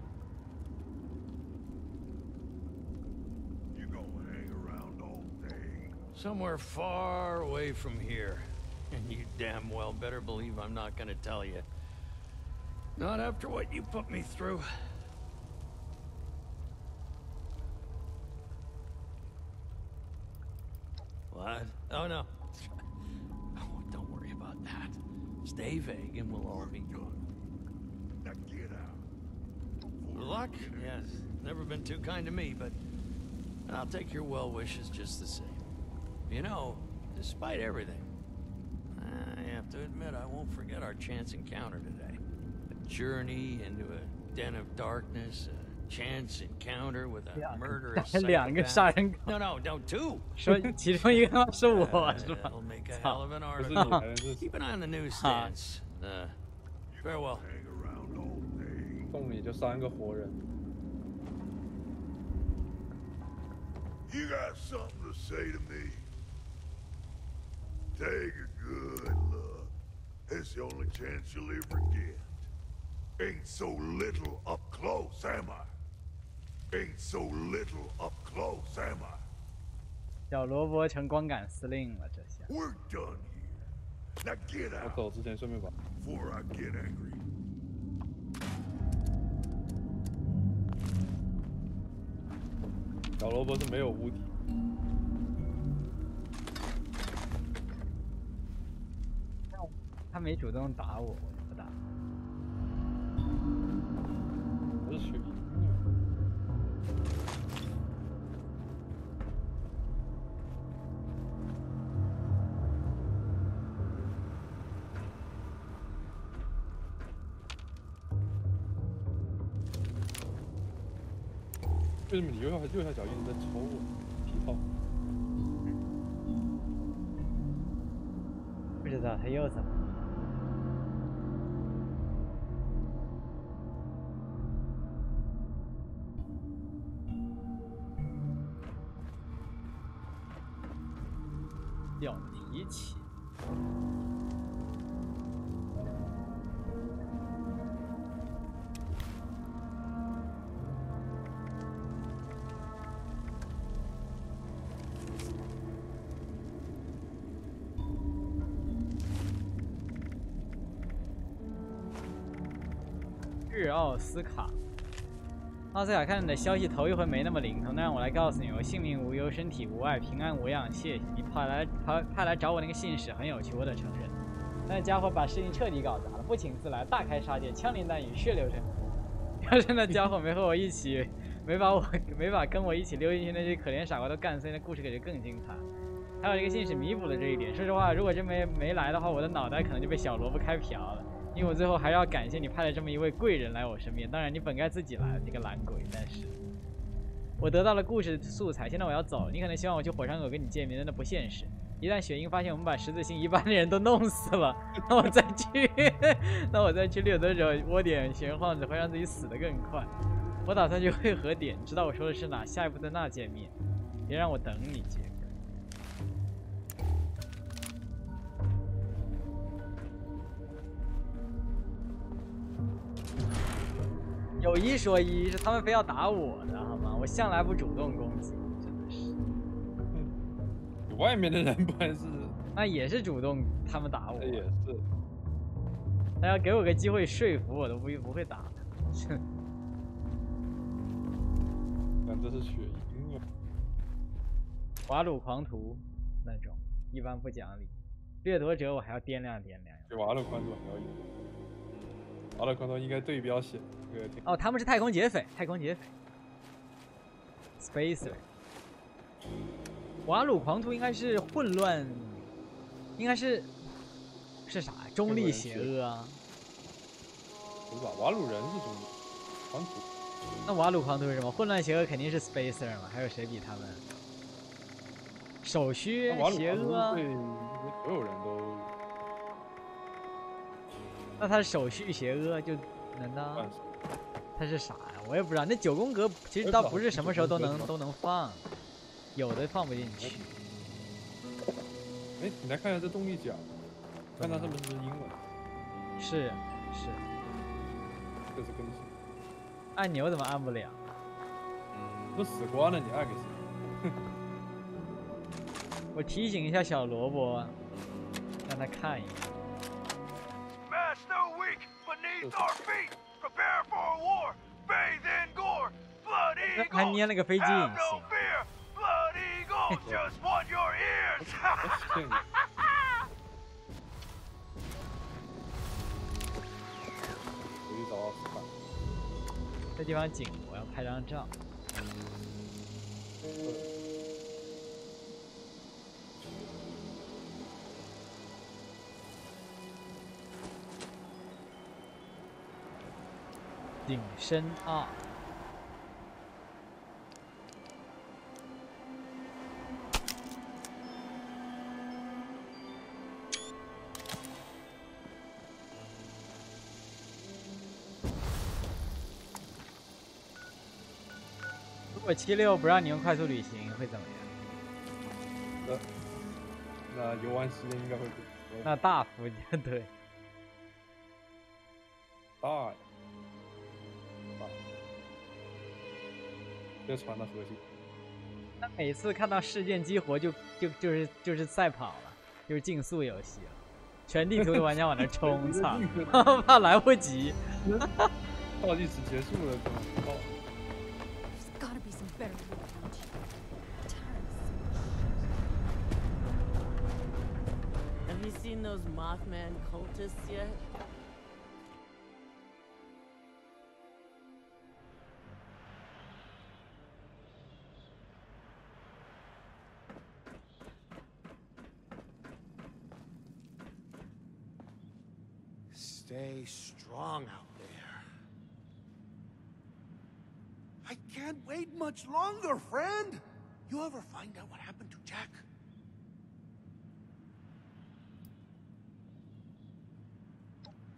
You gonna hang around all day? Somewhere far away from here. And you damn well better believe I'm not gonna tell you. Not after what you put me through. What? Oh no. Oh, don't worry about that. Stay vague and we'll all be good. Now get out. Luck? Yes. Never been too kind to me, but I'll take your well wishes just the same. You know, despite everything, I have to admit I won't forget our chance encounter today. A journey into a den of darkness, a chance encounter with a murderous psychopath. No, two. 说其中一个是我是吧？ That'll make a hell of an 不是你 article. 还是 Keep an eye on the newsstands. Farewell. Hang around all day. 洞里就3个活人。 You got something to say to me? Take a good look. It's the only chance you'll ever get. Ain't so little up close, am I? Ain't so little up close, am I? 小萝卜成光杆司令了，这下。 We're done here. Now get 我 out 走之前顺便把 before I get angry. 小萝卜是没有物体。 他没主动打我，我就不打。我是雪鹰。为什么你右下角一直在抽我？皮套。不知道他又怎么了？ 小提琴。日奥斯卡。 奥斯卡，看你的消息头一回没那么灵通，那让我来告诉你，我性命无忧，身体无碍，平安无恙，谢谢你派来找我那个信使很有趣，我得承认，那家伙把事情彻底搞砸了，不请自来，大开杀戒，枪林弹雨，血流成河。要是那家伙没和我一起，没把跟我一起溜进去那些可怜傻瓜都干碎，那故事可就更精彩。还有这个信使弥补了这一点。说实话，如果真没来的话，我的脑袋可能就被小萝卜开瓢了。 因为我最后还是要感谢你派了这么一位贵人来我身边，当然你本该自己来，你个懒鬼。但是，我得到了故事素材，现在我要走。你可能希望我去火山口跟你见面，但那不现实。一旦雪鹰发现我们把十字星一半的人都弄死了，那我再去掠夺者窝点玄幻，只会让自己死得更快。我打算去汇合点，知道我说的是哪，下一步在那见面。别让我等你，杰克。 有一说一，是他们非要打我的，好吗？我向来不主动攻击，真的是。外面的人不还是？那也是主动，他们打我。也是。他要给我个机会说服我，都不会打他。但这是雪鹰啊。瓦鲁狂徒那种，一般不讲理。掠夺者我还要掂量掂量。比瓦鲁狂徒还要有。瓦鲁狂徒应该对标险。 哦，他们是太空劫匪，Spacer。瓦鲁狂徒应该是混乱应该是啥？中立邪恶啊？不是吧？瓦鲁人是中立，狂徒。那瓦鲁狂徒是什么？混乱邪恶肯定是 Spacer 嘛？还有谁比他们？手虚邪恶？对所有人都。那他手续邪恶就难道他是啥呀？我也不知道。那9宫格其实倒不是什么时候都能放，有的放不进去。哎，你来看一下这动力奖，看它是不是英文？是。这是更新。按钮怎么按不了？都死光了，你按个谁？我提醒一下小萝卜，让他看一下。还捏了个飞机引擎。这地方景，我要拍张照。景深2。如果76不让你用快速旅行会怎么样？那游玩时间应该会那大幅对。大呀。这船的核心。他每次看到事件激活就是赛跑了，就是竞速游戏了，全地图的玩家往那冲，操，怕来不及。倒计时结束了，可能到。Have you seen those Mothman cultists yet? Stay strong out there. I can't wait much longer, friend. You ever find out what happened to Jack?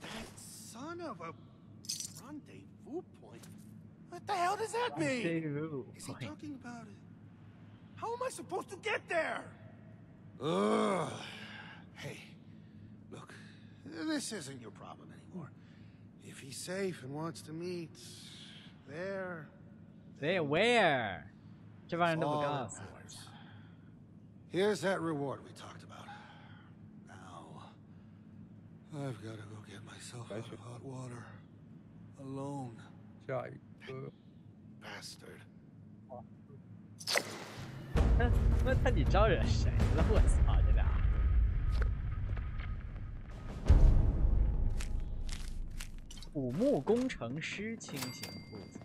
That son of a rendezvous point. What the hell does that mean? Is he talking about it? How am I supposed to get there? Ugh. Hey, look, this isn't your problem anymore. If he's safe and wants to meet, there. There where? 这帮人都不告诉我。Here's that reward we talked about. Now, I've got to go get myself out of hot water. Alone. 下一个 Bastard. 那你招惹谁了？我操，这俩。土木工程师轻型护材。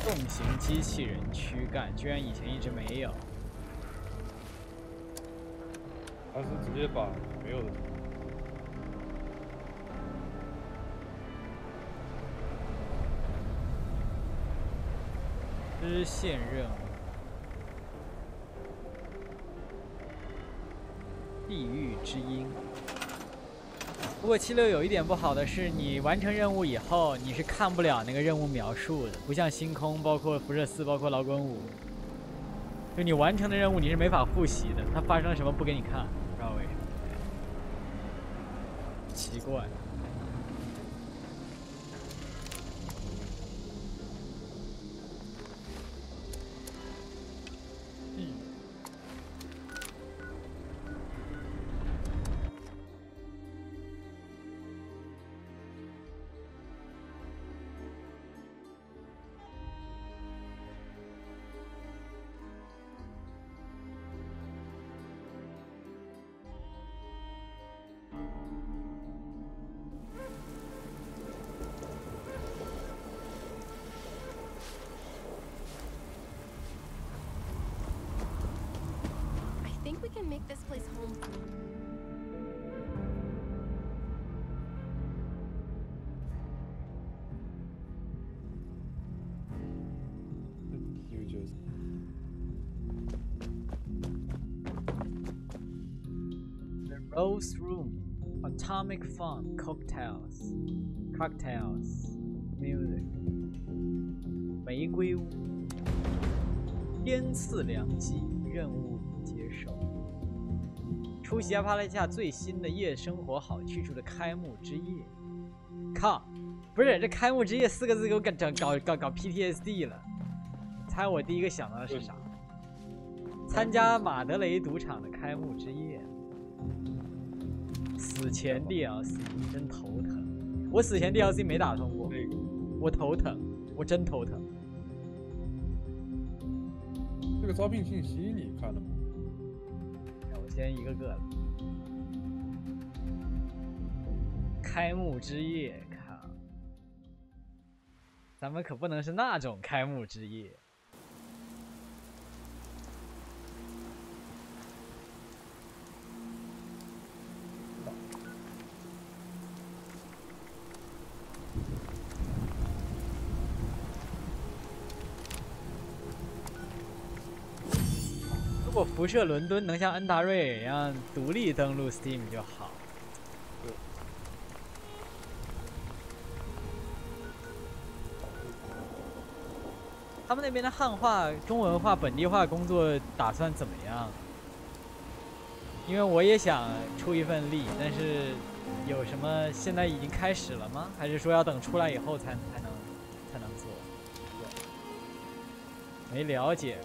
重型机器人躯干，居然以前一直没有。他是直接把没有的。支线任务，地狱之音。不过76有一点不好的是，你完成任务以后，你是看不了那个任务描述的，不像星空，包括辐射4，包括老滚5，就你完成的任务你是没法复习的，它发生了什么不给你看，不知道为什么，奇怪。I think we can make this place home. You just The Rose Room, Atomic Fun, Cocktails, Music, 玫瑰屋，天赐良机，任务接受。出席阿帕拉契亚最新的夜生活好去处的开幕之夜。靠，不是这开幕之夜4个字给我搞 PTSD 了。猜我第一个想到的是啥？参加马德雷赌场的开幕之夜。死前 DLC 真头疼，我死前 DLC 没打通过，我头疼，我真头疼。这个招聘信息你看了吗？我先一个个了。开幕之夜，靠！咱们可不能是那种开幕之夜。如果辐射伦敦能像恩达瑞尔一样独立登录 Steam 就好。他们那边的汉化、中文化、本地化工作打算怎么样？因为我也想出一份力，但是有什么现在已经开始了吗？还是说要等出来以后才能做？没了解。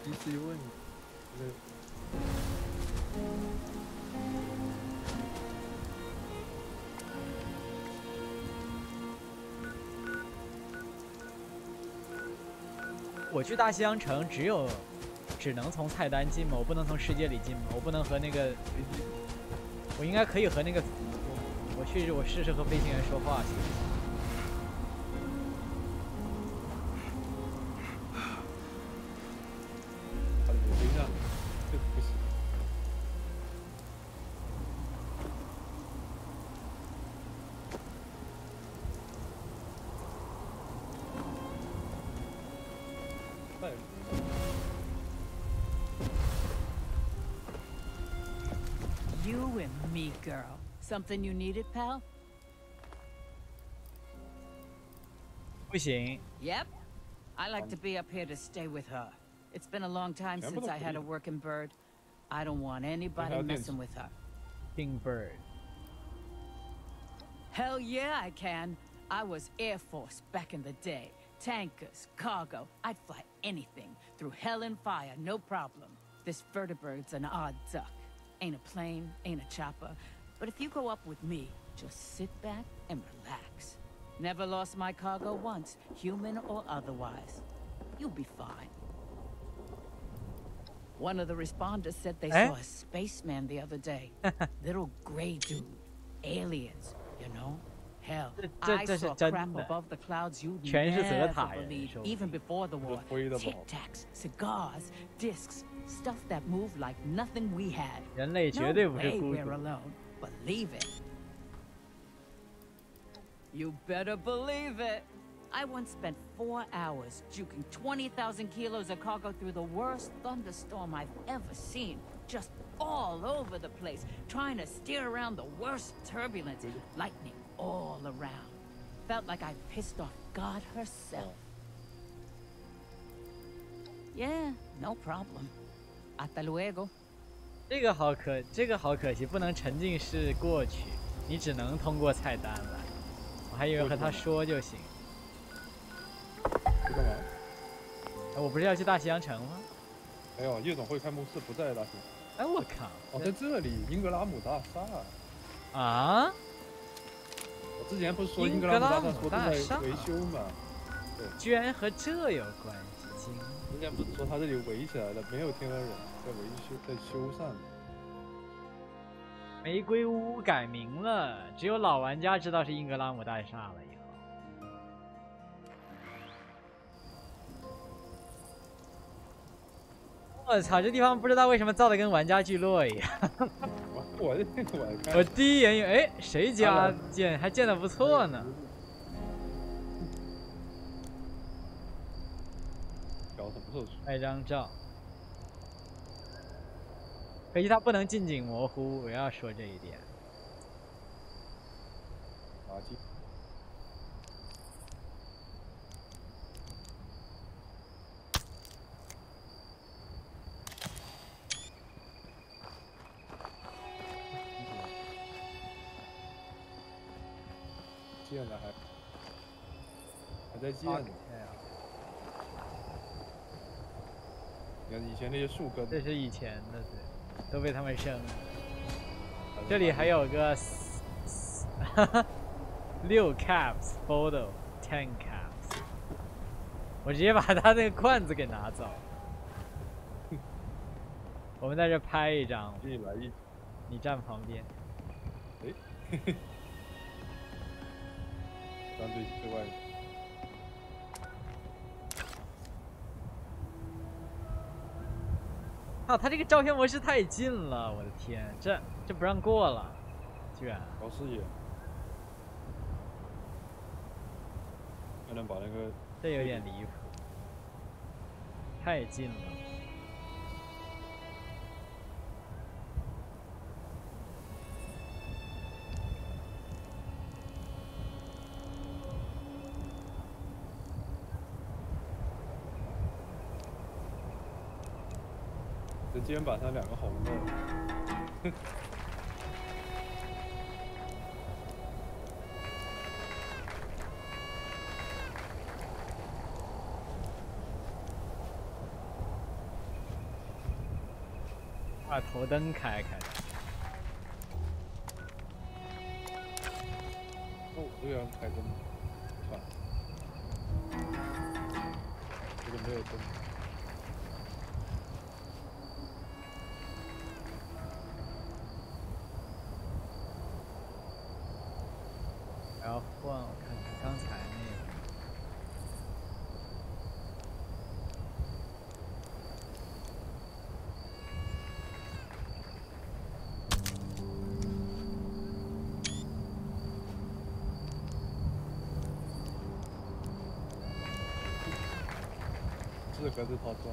第一次问你。我去大西洋城只能从菜单进吗？我不能从世界里进吗？我不能和那个，我应该可以和那个，我试试和飞行员说话行不行？You and me, girl. Something you needed, pal? 不行。 Yep. I like to be up here to stay with her. It's been a long time since I had a working bird. I don't want anybody messing with her. King Bird. Hell yeah, I can. I was Air Force back in the day. Tankers, cargo, I'd fly anything. Through hell and fire, no problem. This vertebrate's an odd duck. Ain't a plane, ain't a chopper. But if you go up with me, just sit back and relax. Never lost my cargo once, human or otherwise. You'll be fine. One of the responders said they saw a spaceman the other day. Little gray dude. Aliens, you know? Hell, I saw crap above the clouds you'd never believe, even before the war. Tic-tacs, cigars, discs, stuff that moved like nothing we had. No way we're alone. Believe it. You better believe it. I once spent 4 hours juking 20,000 kilos of cargo through the worst thunderstorm I've ever seen. Just all over the place, trying to steer around the worst turbulence. Lightning all around. Felt like I pissed off God herself. Yeah, no problem. Hasta luego. 这个好可惜，不能沉浸式过去，你只能通过菜单来。我还以为和他说就行。这干嘛？我不是要去大西洋城吗？没有，夜总会开幕式不在大西洋。哎，我靠！哦，在这里，英格拉姆大厦。啊？我之前不是说英格拉姆大厦说正在维修吗？对。居然和这有关系？之前不是说他这里围起来了，没有天鹅人，在维修，在修缮。玫瑰屋改名了，只有老玩家知道是英格拉姆大厦了。以后，我操，这地方不知道为什么造的跟玩家聚落一样。我第一眼以为，哎，谁家建还建的不错呢？拍张照。可惜它不能近景模糊，我要说这一点。垃圾。建了还在建呢。你看以前那些树根，这是以前的，对，都被他们生了。这里还有个6 caps photo 10 caps， 我直接把他那个罐子给拿走。我们在这拍一张，你站旁边。哎，嘿嘿，站最外面。啊，他这个照片模式太近了，我的天，这不让过了，居然。高视野，还能把那个。这有点离谱，太近了。这肩膀上2个红的。把头灯开开。哦，这个要开灯，算了，这个没有灯。然后换我看看刚才那个。适合这套装。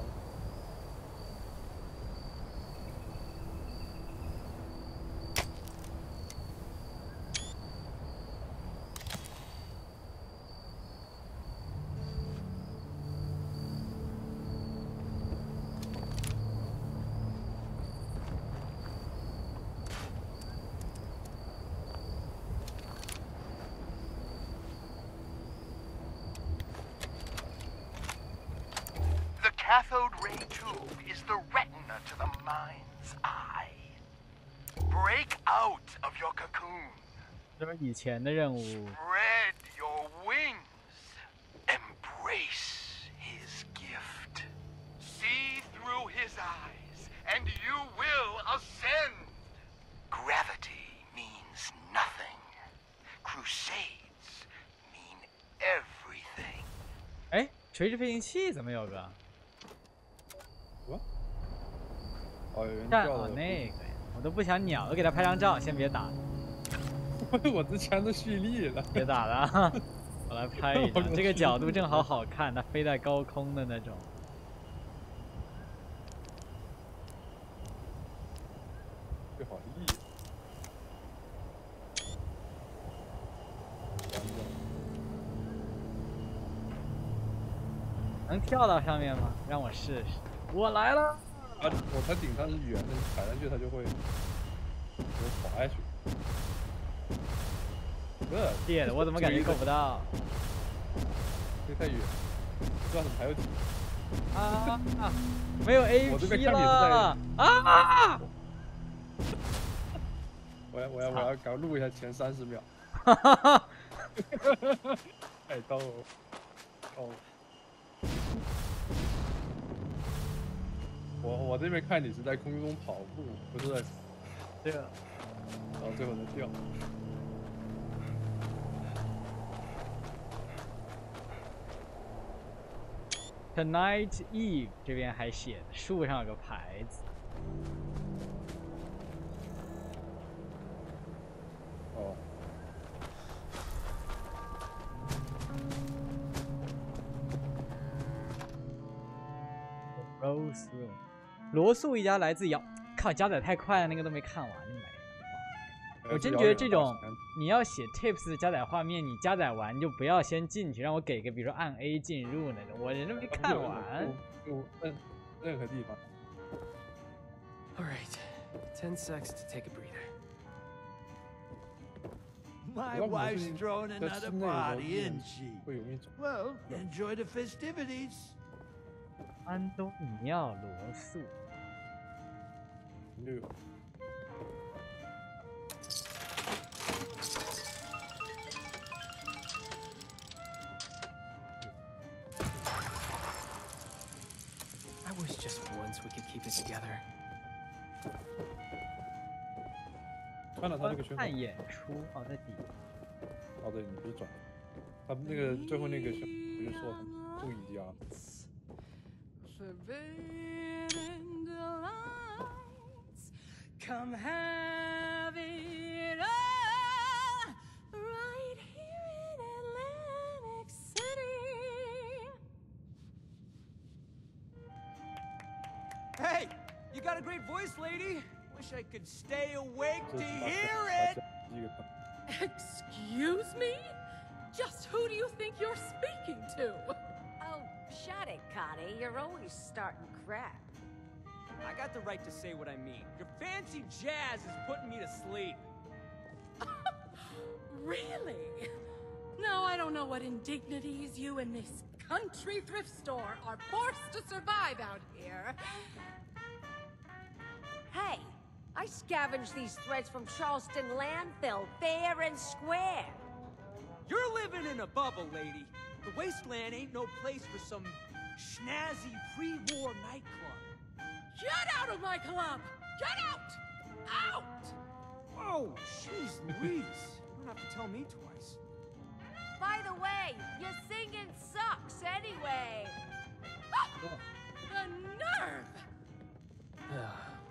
Cathode ray tube is the retina to the mind's eye. Break out of your cocoon. 这是以前的任务。Spread your wings. Embrace his gift. See through his eyes, and you will ascend. Gravity means nothing. Crusades mean everything. 哎，垂直飞行器怎么有个？哦，那个呀，我都不想鸟，我给他拍张照，先别打。我这枪都蓄力了。别打了啊！我来拍一张，这个角度正好看，它飞在高空的那种。这好厉害！能跳到上面吗？让我试试。我来了。它顶上是圆的，你踩上去它就会滑下去。爹的，我怎么感觉够不到？这太远，不知道怎么还有几个。啊！没有 AP 了啊！我要赶快录一下前30秒。哈哈哈！太逗了。哦。我这边看你是在空中跑步，不是在这样，然后最后再掉。Tonight Eve 这边还写的树上有个牌子。哦。Rose Room。罗素一家来自遥，靠，加载太快了，那个都没看完就没了。我真觉得这种你要写 tips 的加载画面，你加载完就不要先进去，让我给个比如说按 A 进入那种，我人都没看完。就任何地方。All right, 10 seconds to take a breather. My wife's throwing another party, isn't she? Well, enjoy the festivities. 安东尼奥·罗素。6。I wish just once we could keep it together. 看到他那个宣传。看演出哦，在底。哦，对，你不是转。他那个最后那个不是说注意家。Forbidden delights, come have it all, right here in Atlantic City. Hey, you got a great voice, lady. Wish I could stay awake to hear it. Excuse me? Just who do you think you're speaking to? Oh, shut it, Connie. You're always starting crap. I got the right to say what I mean. Your fancy jazz is putting me to sleep. Really? Now I don't know what indignities you and this country thrift store are forced to survive out here. Hey, I scavenged these threads from Charleston landfill, fair and square. You're living in a bubble, lady. The wasteland ain't no place for some snazzy pre-war nightclub. Get out of my club! Get out! Out! Whoa, jeez Louise. You don't have to tell me twice. By the way, your singing sucks anyway. The nerve!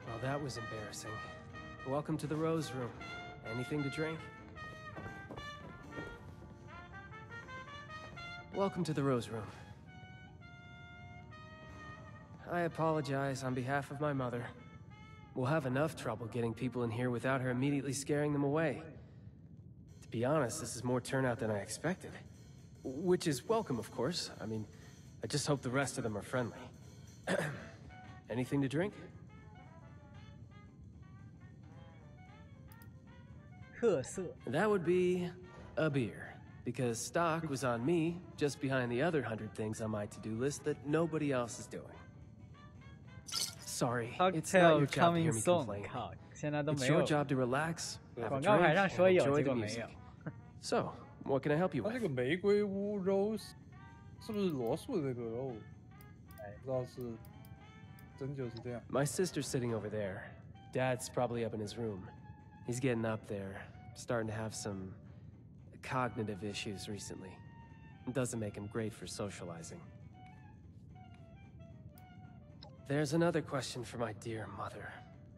Well, that was embarrassing. Welcome to the Rose Room. Anything to drink? Welcome to the Rose Room. I apologize on behalf of my mother. We'll have enough trouble getting people in here without her immediately scaring them away. To be honest, this is more turnout than I expected. Which is welcome, of course. I mean, I just hope the rest of them are friendly. Anything to drink? That would be a beer. Because stock was on me, just behind the other 100 things on my to-do list that nobody else is doing. Sorry, it's not your job to hear me complain. It's your job to relax, have a drink, and enjoy the music. So, what can I help you 它 with? 这个玫瑰屋 Rose 是不是罗素的这个 Rose？ 不知道是真就是这样。 My sister's sitting over there. Dad's probably up in his room. He's getting up there, starting to have some cognitive issues recently. It doesn't make him great for socializing. There's another question for my dear mother.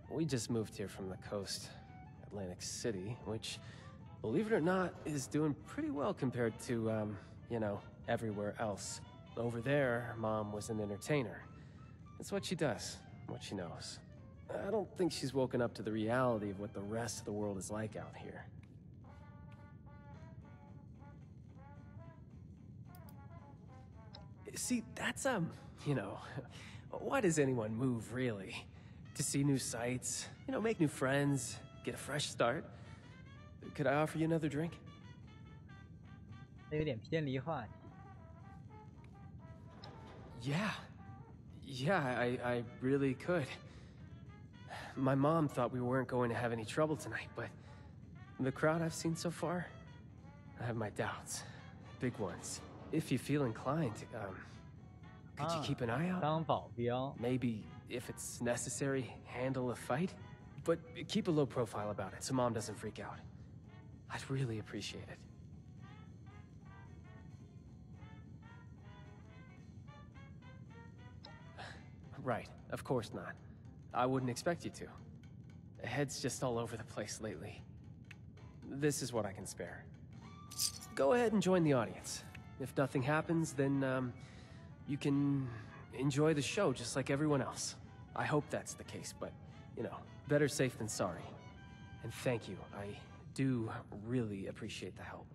We just moved here from the coast, Atlantic City, which, believe it or not, is doing pretty well compared to, you know, everywhere else. Over there, Mom was an entertainer. It's what she does, what she knows. I don't think she's woken up to the reality of what the rest of the world is like out here. See, that's, you know, why does anyone move, really? To see new sights, you know, make new friends, get a fresh start. Could I offer you another drink? 有点偏离话题。Yeah, I really could. My mom thought we weren't going to have any trouble tonight, but the crowd I've seen so far, I have my doubts. Big ones. If you feel inclined, could you keep an eye out? 当保镖。 Maybe, if it's necessary, handle a fight? But keep a low profile about it so Mom doesn't freak out. I'd really appreciate it. Right, of course not. I wouldn't expect you to. Head's just all over the place lately. This is what I can spare. Go ahead and join the audience. If nothing happens, then, you can enjoy the show just like everyone else. I hope that's the case, but, you know, better safe than sorry. And thank you. I do really appreciate the help.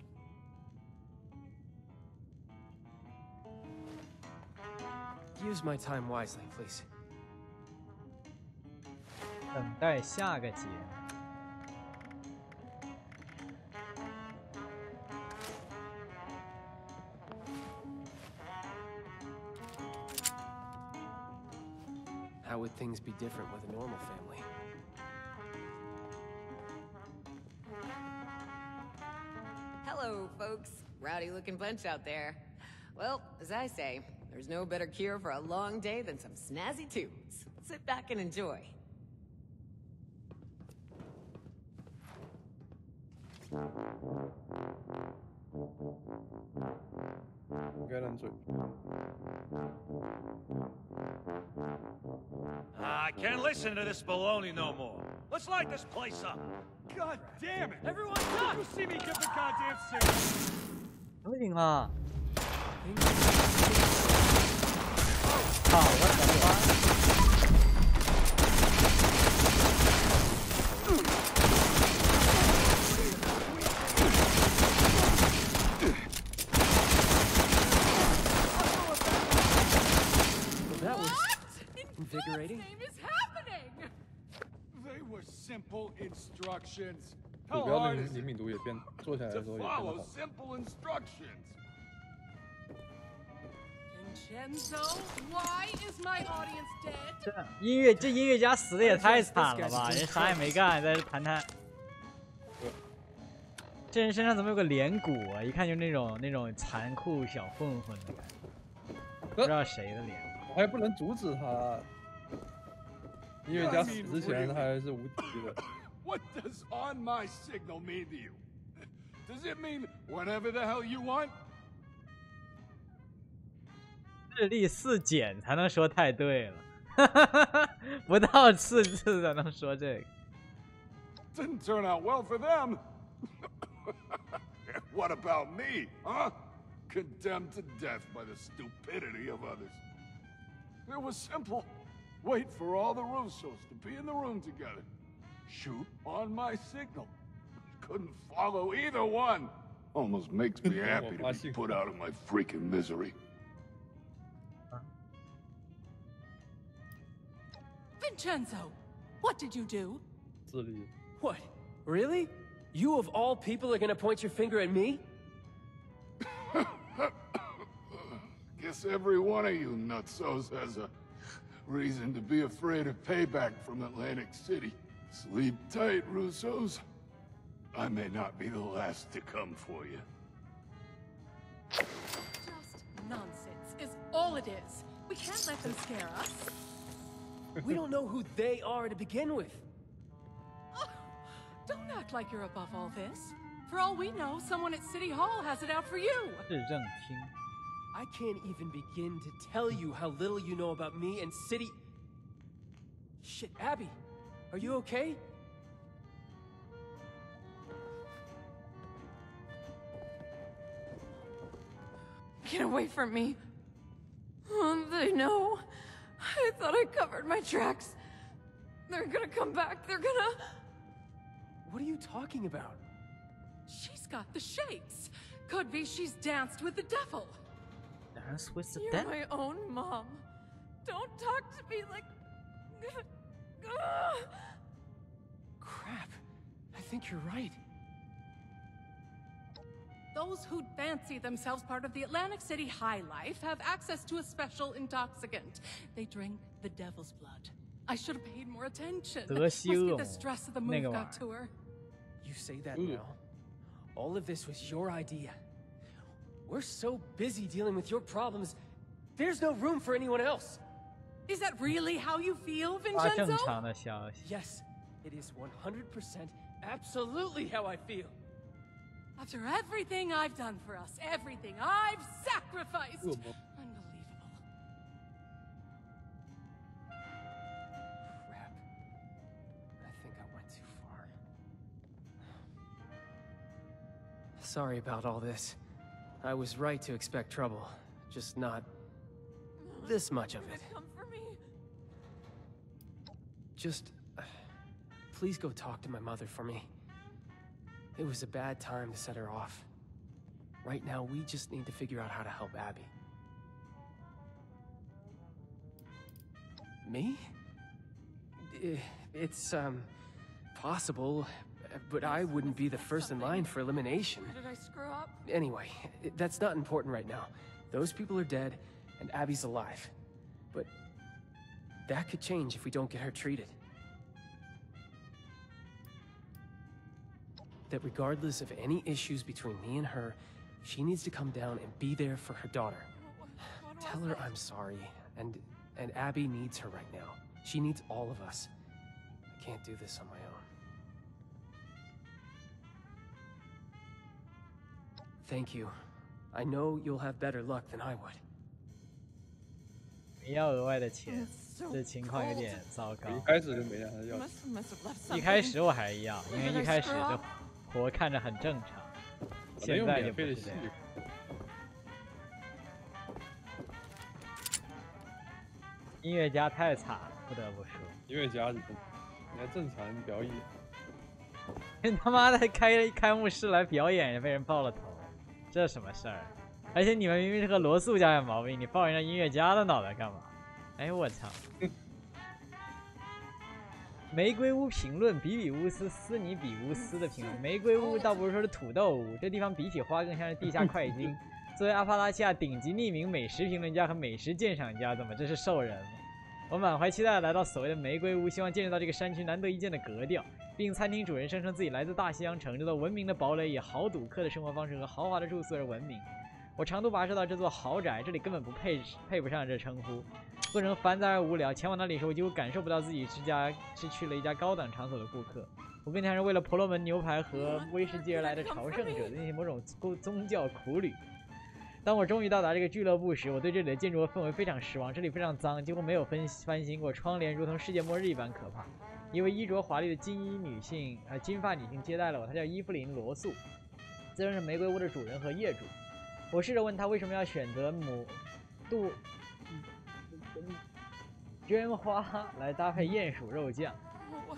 Use my time wisely, please. 等待下个节。 How would things be different with a normal family? Hello, folks. Rowdy-looking bunch out there. Well, as I say, there's no better cure for a long day than some snazzy tunes. Sit back and enjoy. I can't listen to this baloney no more. Let's light this place up. God damn it! Everyone, stop! You see me get the goddamn signal. 什么情况？好，我怎么办？ Invigorating. Is happening? They were simple instructions. 鼠标的灵敏度也变，坐下来的时候也变得好。 Simple instructions. Vincenzo, why is my audience dead? 这音乐家死的也太惨了吧！人啥也没干，在这弹弹。这人身上怎么有个连骨啊？一看就那种残酷小混混的感觉，不知道谁的脸。我还不能阻止他。 音乐家死之前还是无敌的。What does on my signal mean to you? Does it mean whenever the hell you want? 智力4减才能说太对了，不到4次才能说这个。Didn't turn out well for them. What about me, huh? Condemned to death by the stupidity of others. It was simple. Wait for all the Russos to be in the room together. Shoot on my signal. Couldn't follow either one. Almost makes me happy to be put out of my freaking misery. Vincenzo, what did you do? What? Really? You of all people are gonna point your finger at me? Guess every one of you nutsos has a reason to be afraid of payback from Atlantic City. Sleep tight, Russos. I may not be the last to come for you. Just nonsense is all it is. We can't let them scare us. We don't know who they are to begin with. Oh, don't act like you're above all this. For all we know, someone at City Hall has it out for you. 市政厅。 I can't even begin to tell you how little you know about me and City... Shit, Abby, are you okay? Get away from me. They know. I thought I covered my tracks. They're gonna come back. They're gonna... What are you talking about? She's got the shakes. Could be she's danced with the devil. Dance with the You're Dead. my own mom. Don't talk to me like. Crap. I think you're right. Those who fancy themselves part of the Atlantic City high life have access to a special intoxicant. They drink the devil's blood. I should have paid more attention. Must be the stress of the move got to her. You say that now. All of this was your idea. We're so busy dealing with your problems, there's no room for anyone else. Is that really how you feel, Vincenzo? Yes, it is 100% absolutely how I feel. After everything I've done for us, everything I've sacrificed. Unbelievable. Crap. I think I went too far. Sorry about all this. I was right to expect trouble, just not this much of it. Come for me. Just please go talk to my mother for me. It was a bad time to set her off. Right now, we just need to figure out how to help Abby. Me? It's, possible, but I wouldn't be the first in line for elimination. Did I screw up? Anyway, that's not important right now. Those people are dead, and Abby's alive. But that could change if we don't get her treated. That regardless of any issues between me and her, she needs to come down and be there for her daughter. Tell her I'm sorry, and Abby needs her right now. She needs all of us. I can't do this on my own. Thank you. I know you'll have better luck than I would. 没要额外的钱，这情况有点糟糕。一开始就没让他要。一开始我还要，因为一开始这活看着很正常，现在就不是这样。音乐家太惨了，不得不说。音乐家，你还正常表演。你他妈的开幕式来表演也被人爆了头，这什么事儿？而且你们明明是和罗素家有毛病，你爆人家音乐家的脑袋干嘛？哎我操！玫瑰屋评论，比比乌斯斯尼比乌斯的评论。玫瑰屋倒不是说是土豆屋，这地方比起花更像是地下快金。作为阿帕拉契亚顶级匿名美食评论家和美食鉴赏家，怎么这是兽人吗？我满怀期待来到所谓的玫瑰屋，希望见识到这个山区难得一见的格调，并餐厅主人声称自己来自大西洋城这座文明的堡垒，以豪赌客的生活方式和豪华的住宿而闻名。我长途跋涉到这座豪宅，这里根本不配不上这称呼。做成繁杂而无聊，前往那里时我几乎感受不到自己是去了一家高档场所的顾客。我更像是为了婆罗门牛排和威士忌而来的朝圣者，进行某种宗教苦旅。当我终于到达这个俱乐部时，我对这里的建筑和氛围非常失望。这里非常脏，几乎没有翻新过，窗帘如同世界末日一般可怕。一位衣着华丽的金发女性接待了我，她叫伊芙琳·罗素，自称是玫瑰屋的主人和业主。我试着问她为什么要选择绢花来搭配鼹鼠肉酱。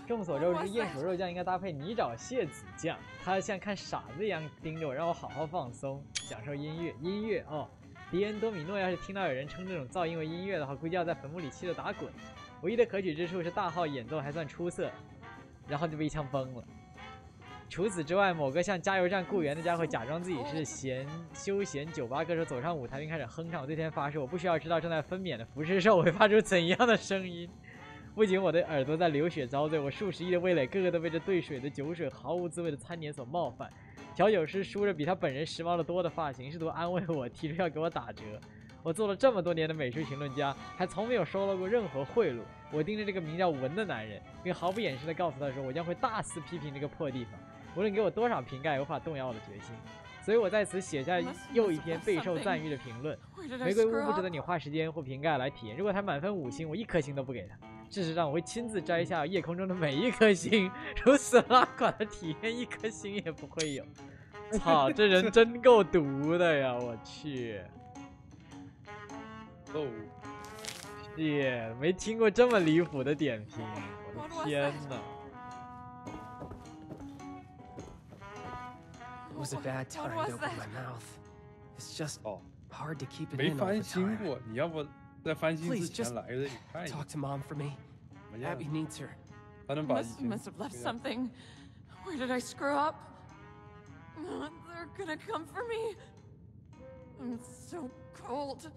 众所周知，鼹鼠肉酱应该搭配泥沼蟹子酱。他像看傻子一样盯着我，让我好好放松，享受音乐哦。迪恩多米诺要是听到有人称这种噪音为音乐的话，估计要在坟墓里气得打滚。唯一的可取之处是大号演奏还算出色，然后就被一枪崩了。除此之外，某个像加油站雇员的家伙假装自己是休闲酒吧歌手，走上舞台并开始哼唱。我对天发誓，我不需要知道正在分娩的辐射兽会发出怎样的声音。不仅我的耳朵在流血遭罪，我数十亿的味蕾个个都被这兑水的酒水毫无滋味的餐点所冒犯。调酒师梳着比他本人时髦得多的发型，试图安慰我，提出要给我打折。我做了这么多年的美食评论家，还从没有收到过任何贿赂。我盯着这个名叫文的男人，并毫不掩饰地告诉他说，我将会大肆批评这个破地方，无论给我多少评价，也无法动摇我的决心。所以我在此写下又一篇备受赞誉的评论。玫瑰屋不值得你花时间或瓶盖来体验。如果他满分5星，我1颗星都不给他。事实上，我会亲自摘下夜空中的每一颗星，如此拉垮的体验1颗星也不会有。操，这人真够毒的呀！我去。哦，耶，没听过这么离谱的点评，我的天哪！ It was a bad time to open my mouth. It's just hard to keep it 没 in all 翻 the 新 time. 过，你要不在翻新之 Please 前 just 来这里看一下 talk to Mom for me. 怎么样？ Abby needs her. 他能把以前 Must have left something. Where did I screw up? They're gonna come for me. I'm so cold.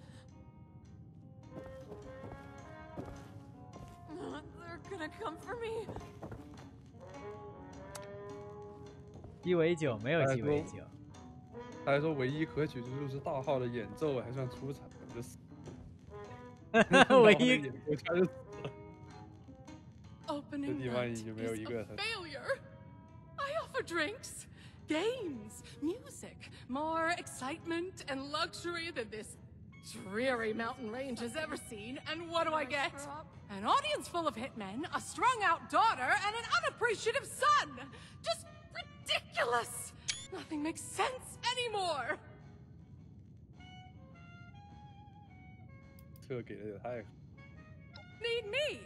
They're gonna come for me. 鸡尾酒没有鸡尾酒。他还说唯一可取之处是大号的演奏还算出彩，就死。唯一演奏家就死了。这 Opening 地方 night 已 is 经没有一 a 个。 failure. I offer drinks, games, music, more excitement and luxury than this dreary mountain range has ever seen. And what do I get? An audience full of hitmen, a strung-out daughter, and an unappreciative son. Just ridiculous. Nothing makes sense anymore. 这给的也太 Need me.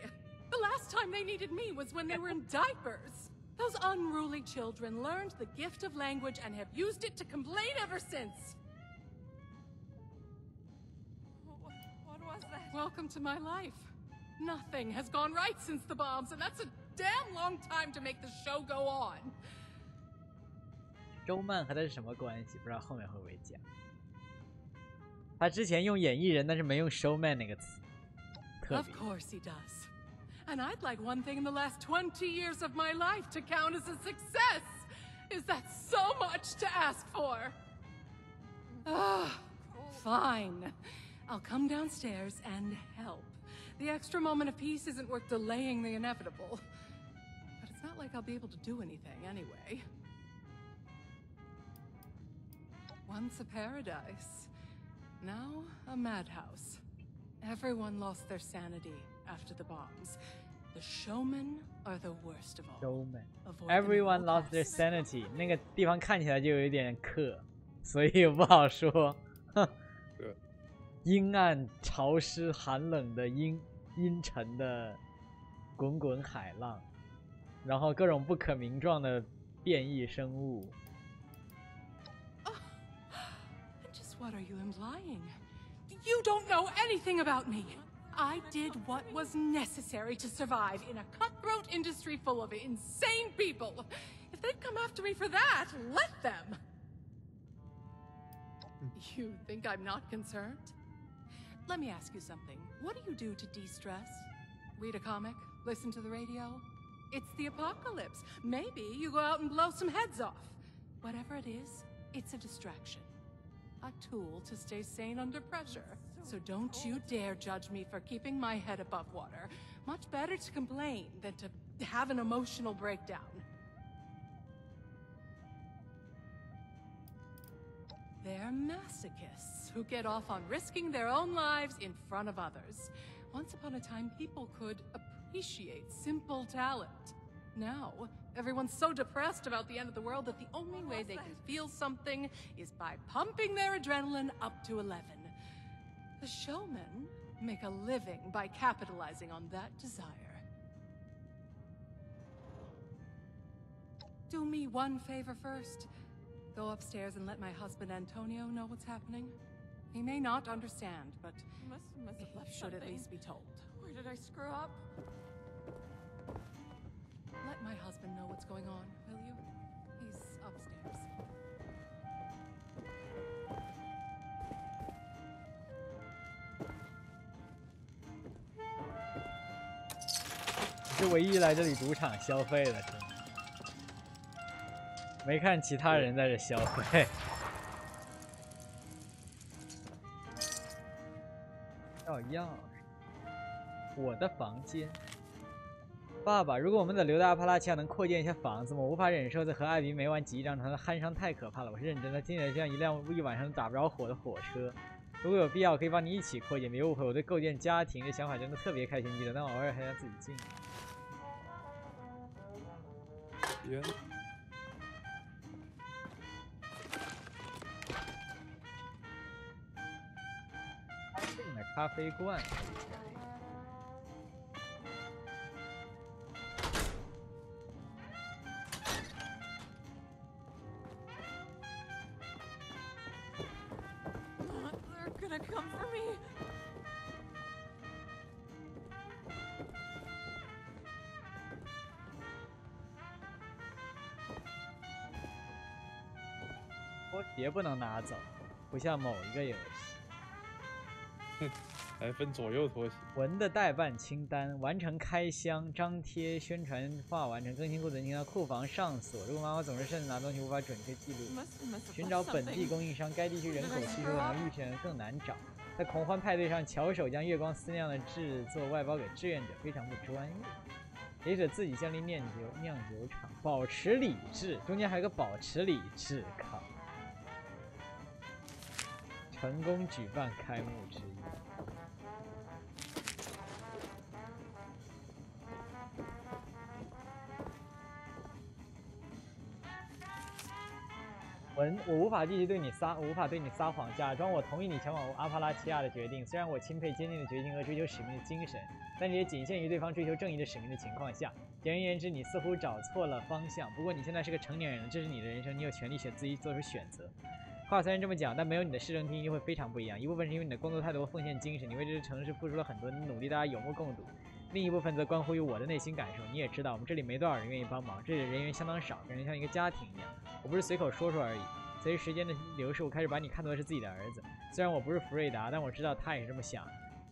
The last time they needed me was when they were in diapers. Those unruly children learned the gift of language and have used it to complain ever since. What was that? Welcome to my life. Nothing has gone right since the bombs, and that's a damn long time to make the show go on. 周曼和他是什么关系？不知道后面会不会讲。他之前用演艺人，但是没用 showman 那个词。 Of course he does. And I'd like one thing in the last 20 years of my life to count as a success. Is that so much to ask for? Fine. I'll come downstairs and help. The extra moment of peace isn't worth delaying the inevitable. But it's not like I'll be able to do anything anyway. Once a paradise, now a madhouse. Everyone lost their sanity after the bombs. The showmen are the worst of all. Showman. Everyone lost their sanity. 那个地方看起来就有一点刻，所以不好说。阴暗、潮湿、寒冷的阴沉的滚滚海浪，然后各种不可名状的变异生物。Just what are you implying? You don't know anything about me. I did what was necessary to survive in a cutthroat industry full of insane people. If they'd come after me for that, let them. You think I'm not concerned? Let me ask you something. What do you do to de-stress? Read a comic? Listen to the radio? It's the apocalypse. Maybe you go out and blow some heads off. Whatever it is, it's a distraction. A tool to stay sane under pressure. So don't you dare judge me for keeping my head above water. Much better to complain than to have an emotional breakdown. They're masochists who get off on risking their own lives in front of others. Once upon a time, people could appreciate simple talent. Now, everyone's so depressed about the end of the world that the only way they can feel something is by pumping their adrenaline up to 11. The showmen make a living by capitalizing on that desire. Do me one favor first. Go upstairs and let my husband Antonio know what's happening. He may not understand, but Must have left he should something. at least be told. Where did I screw up? Let my husband know what's going on, will you? He's upstairs. 是唯一来这里赌场消费的，是吗？没看其他人在这消费。要钥匙，我的房间。爸爸，如果我们的留在阿帕拉契亚能扩建一下房子吗？我无法忍受在和艾比每晚挤一张床的酣伤太可怕了。我是认真的，听起来就像一辆一晚上打不着火的火车。如果有必要，我可以帮你一起扩建。别误会，我对构建家庭的想法真的特别开心极了，但我偶尔还想自己静。天。安静的咖啡罐。gonna come for me. 拖鞋不能拿走，不像某一个游戏。还分左右拖鞋。文的代办清单：完成开箱、张贴、宣传画完成，更新库存清单，库房上锁。如果妈妈总是擅自拿东西，无法准确记录。寻找本地供应商，该地区人口稀疏，可能预选更难找。在狂欢派对上，巧手将月光丝酿的制作外包给志愿者，非常不专业。也者自己建立酿酒厂，保持理智，中间还有个保持理智，靠！成功举办开幕之夜。我无法继续对你撒谎，假装我同意你前往阿帕拉契亚的决定。虽然我钦佩坚定的决心和追求使命的精神，但这也仅限于对方追求正义的使命的情况下。简而言之，你似乎找错了方向。不过你现在是个成年人了，这是你的人生，你有权利自己做出选择。话虽然这么讲，但没有你的市政厅一定会非常不一样。一部分是因为你的工作态度和奉献精神，你为这个城市付出了很多努力，大家有目共睹。另一部分则关乎于我的内心感受。你也知道，我们这里没多少人愿意帮忙，这里的人员相当少，感觉像一个家庭一样。我不是随口说说而已。随着时间的流逝，我开始把你看作是自己的儿子。虽然我不是福瑞达，但我知道他也是这么想。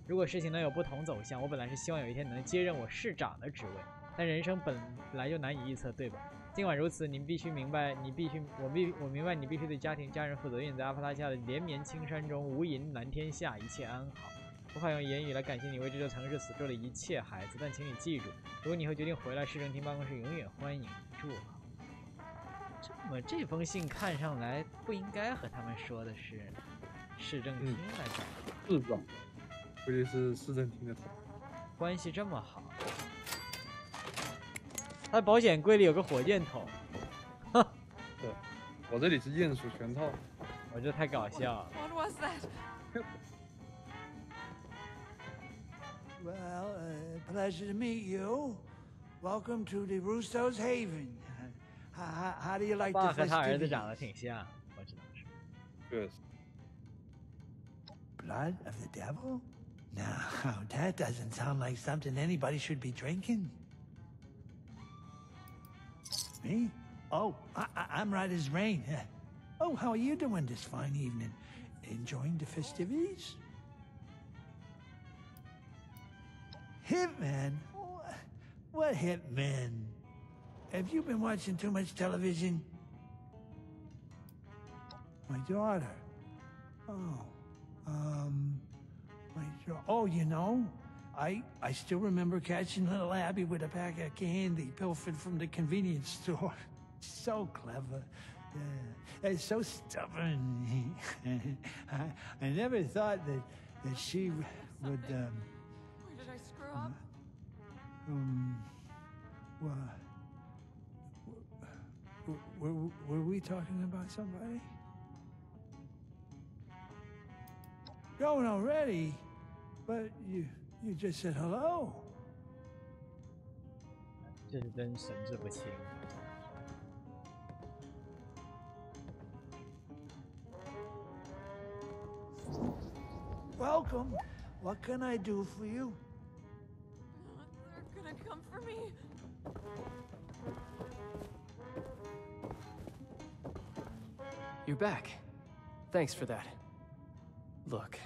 如果事情能有不同走向，我本来是希望有一天能接任我市长的职位，但人生本来就难以预测，对吧？尽管如此，你必须明白，我明白你必须对家人负责。愿你在阿帕拉契亚的连绵青山中，无垠蓝天下，一切安好。无法用言语来感谢你为这座城市所做的一切，孩子。但请你记住，如果你以后决定回来，市政厅办公室永远欢迎。祝好。这封信看上来不应该和他们说的是市政厅来着。是吧？估计是市政厅的头。关系这么好。他的保险柜里有个火箭筒。哼。对，我这里是鼹鼠全套。我这太搞笑了。What was that? Well, pleasure to meet you. Welcome to the Russo's Haven. How do you like the festivities? 爸和他儿子长得挺像，我只能说。Yes. Blood of the devil? No, that doesn't sound like something anybody should be drinking. Me? Oh, I'm right as rain. Oh, how are you doing this fine evening? Enjoying the festivities? Hitman? What hitman? Have you been watching too much television? My daughter. Oh, you know, I still remember catching little Abby with a pack of candy pilfered from the convenience store. So clever. And so stubborn. I never thought that she would, Where did I screw up? Were we talking about somebody? Going already? But you just said hello. 这是真神志不清。Welcome. What can I do for you? They're gonna come for me. You're back. Thanks for that. Look,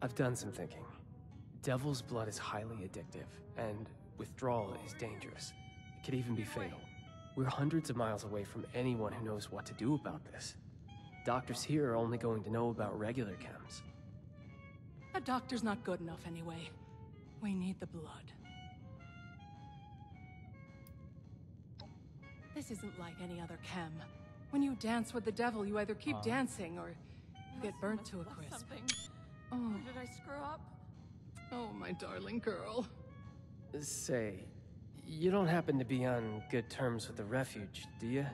I've done some thinking. Devil's blood is highly addictive, and withdrawal is dangerous. It could even be fatal. We're hundreds of miles away from anyone who knows what to do about this. Doctors here are only going to know about regular chems. A doctor's not good enough anyway. We need the blood. This isn't like any other chem. When you dance with the devil, you either keep dancing or you get burnt to a crisp. Oh. Where did I screw up? Oh, my darling girl. Say, you don't happen to be on good terms with the refuge, do you?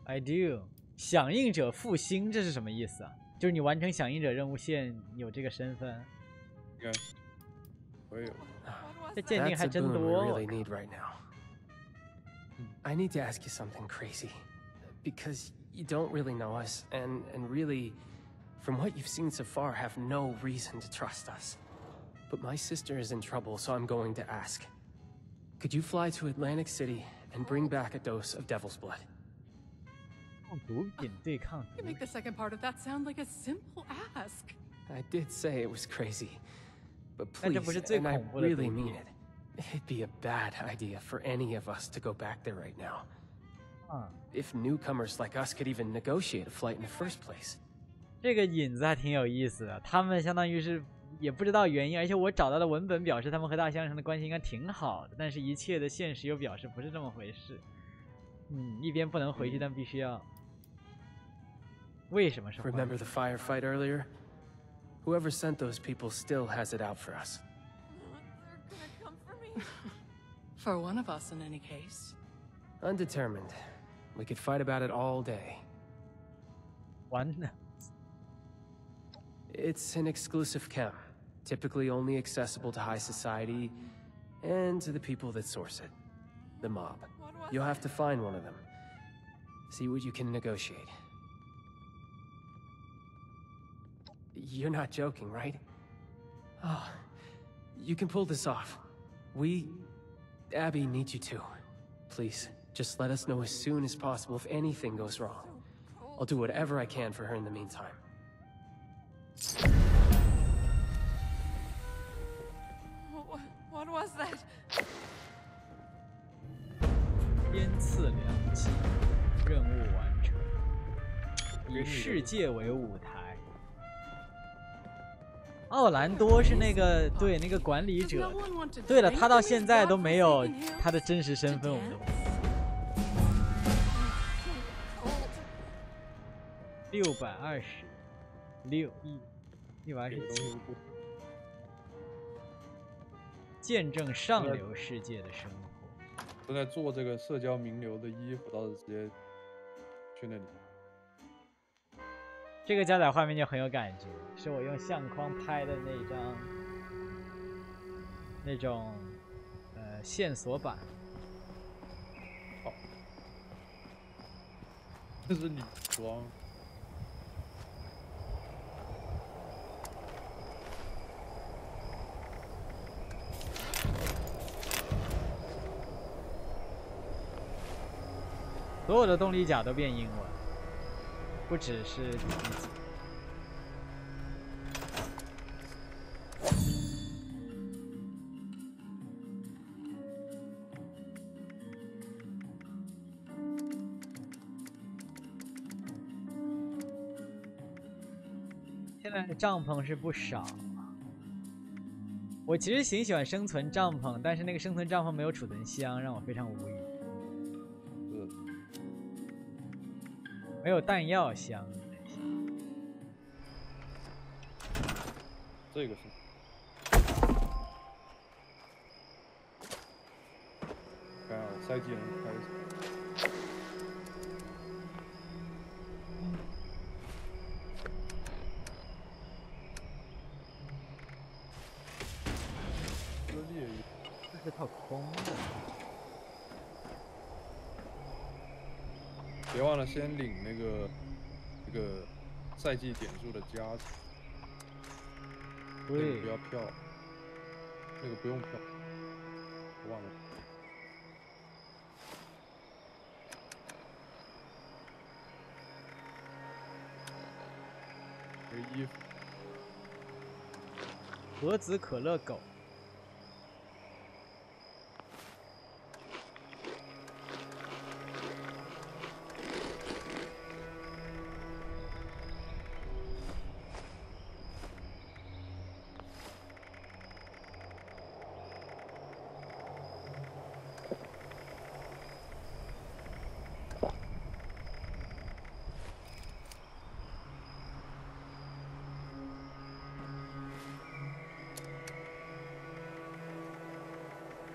I do. 响应者复兴，这是什么意思啊？就是你完成响应者任务线有这个身份。应该我有。这鉴定还真多。That's a boon we really need right now. I need to ask you something crazy, because you don't really know us, and really, from what you've seen so far, have no reason to trust us. But my sister is in trouble, so I'm going to ask. Could you fly to Atlantic City and bring back a dose of devil's blood? You make the second part of that sound like a simple ask. I did say it was crazy. But please, and I really mean it, it'd be a bad idea for any of us to go back there right now. If newcomers like us could even negotiate a flight in the first place. 这个引子还挺有意思的，他们相当于是也不知道原因，而且我找到的文本表示他们和大西洋城的关系应该挺好的，但是一切的现实又表示不是这么回事。一边不能回去，但必须要。为什么是？ Remember the firefight earlier? Whoever sent those people still has it out for us. They're gonna come for me. For one of us, in any case. Undetermined. We could fight about it all day. One. It's an exclusive camp, typically only accessible to high society and to the people that source it. The mob. You'll have to find one of them. See what you can negotiate. You're not joking, right? Oh, you can pull this off. Abby needs you to. Please, just let us know as soon as possible if anything goes wrong. I'll do whatever I can for her in the meantime. What was that? 鞭刺良机，任务完成。以世界为舞台。奥兰多是那个对那个管理者。对了，他到现在都没有他的真实身份，我们都不知道。626，127。见证上流世界的生活。正在做这个社交名流的衣服，倒是直接去那里。这个加载画面就很有感觉，是我用相框拍的那种线索版。好，这是女装。所有的动力甲都变英文，不只是第一集。现在的帐篷是不少，我其实挺喜欢生存帐篷，但是那个生存帐篷没有储存箱，让我非常无语。没有弹药箱，这个是。看啊，赛季能开始。这是套空的。别忘了先领这个赛季点数的加成。对，不要票，那个不用票，我忘了。这个衣服。盒子可乐狗。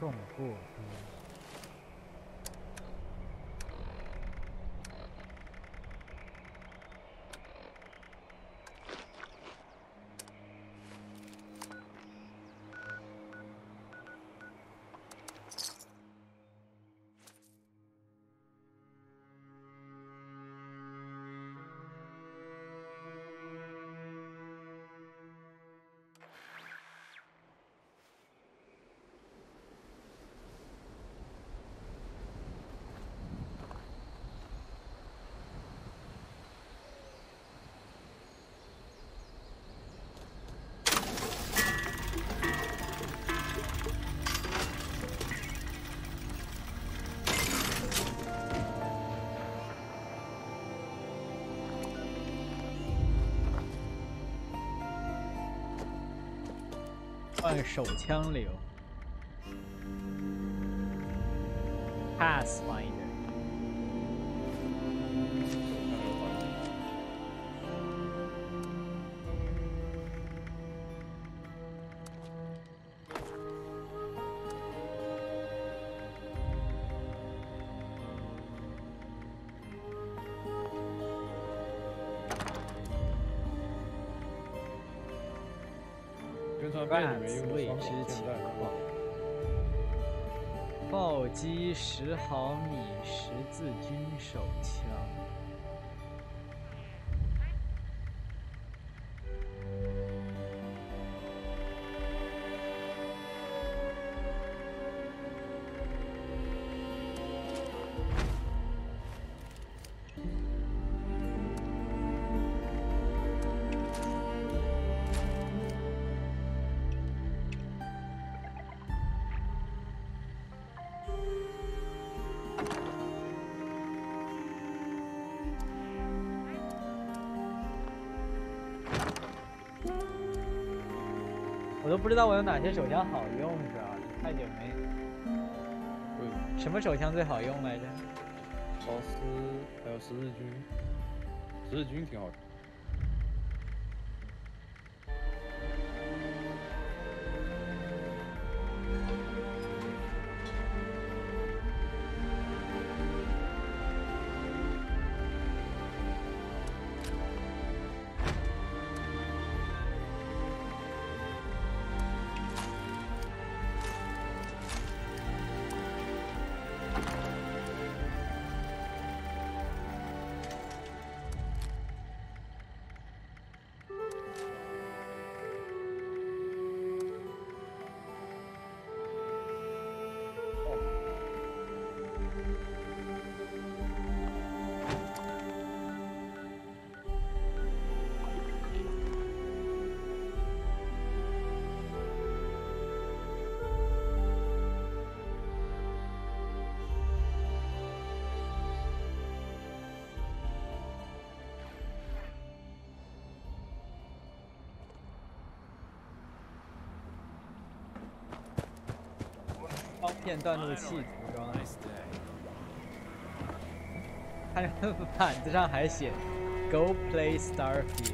众过多。换手枪流 ，Pathfinder。 宣传片里面用的双手现在暴击10毫米十字军手枪。 我都不知道我有哪些手枪好用，是吧？太久没。对。什么手枪最好用来着？劳斯还有十字军，十字军挺好用。方片断路器涂装，看这板子上还写 "Go play Starfield"。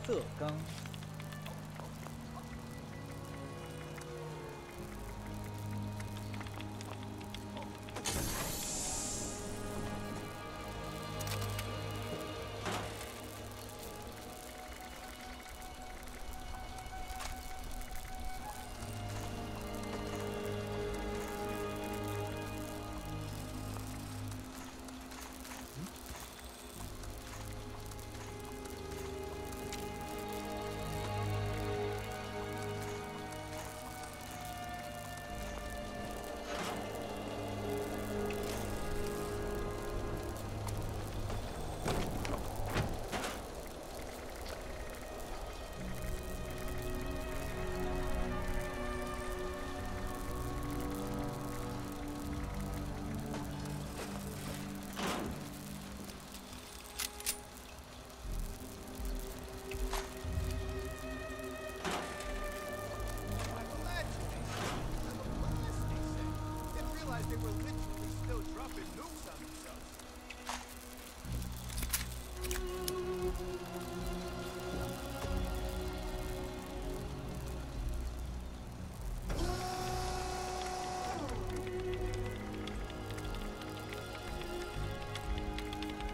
色钢。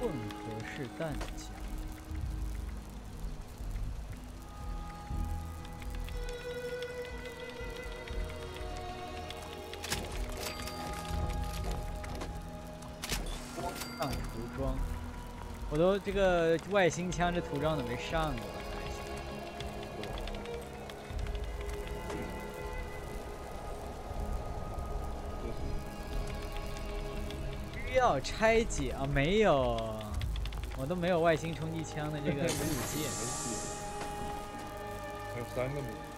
混合式弹夹。上涂装。我都这个外星枪这图章都没上过。需要拆解啊？没有，我都没有外星冲击枪的这个武器。还有3个武器。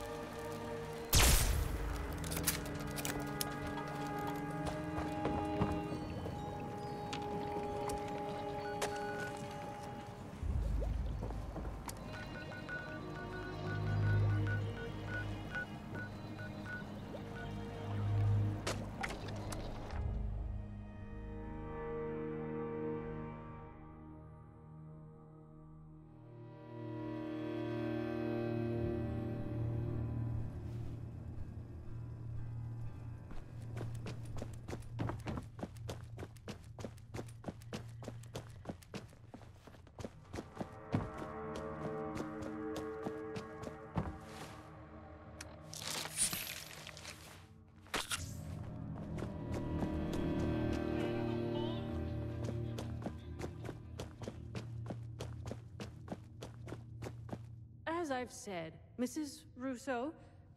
As I've said, Mrs. Russo,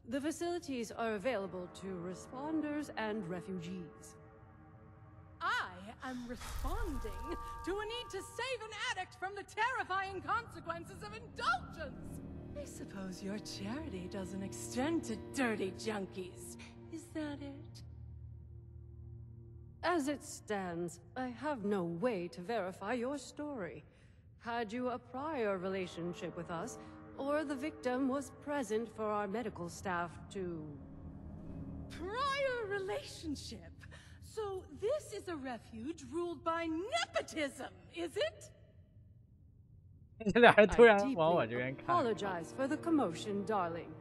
the facilities are available to responders and refugees. I am responding to a need to save an addict from the terrifying consequences of indulgence. I suppose your charity doesn't extend to dirty junkies. Is that it? As it stands, I have no way to verify your story. Had you a prior relationship with us, or the victim was present for our medical staff to... Prior relationship? So this is a refuge ruled by nepotism, is it? I deeply apologize for the commotion, darling.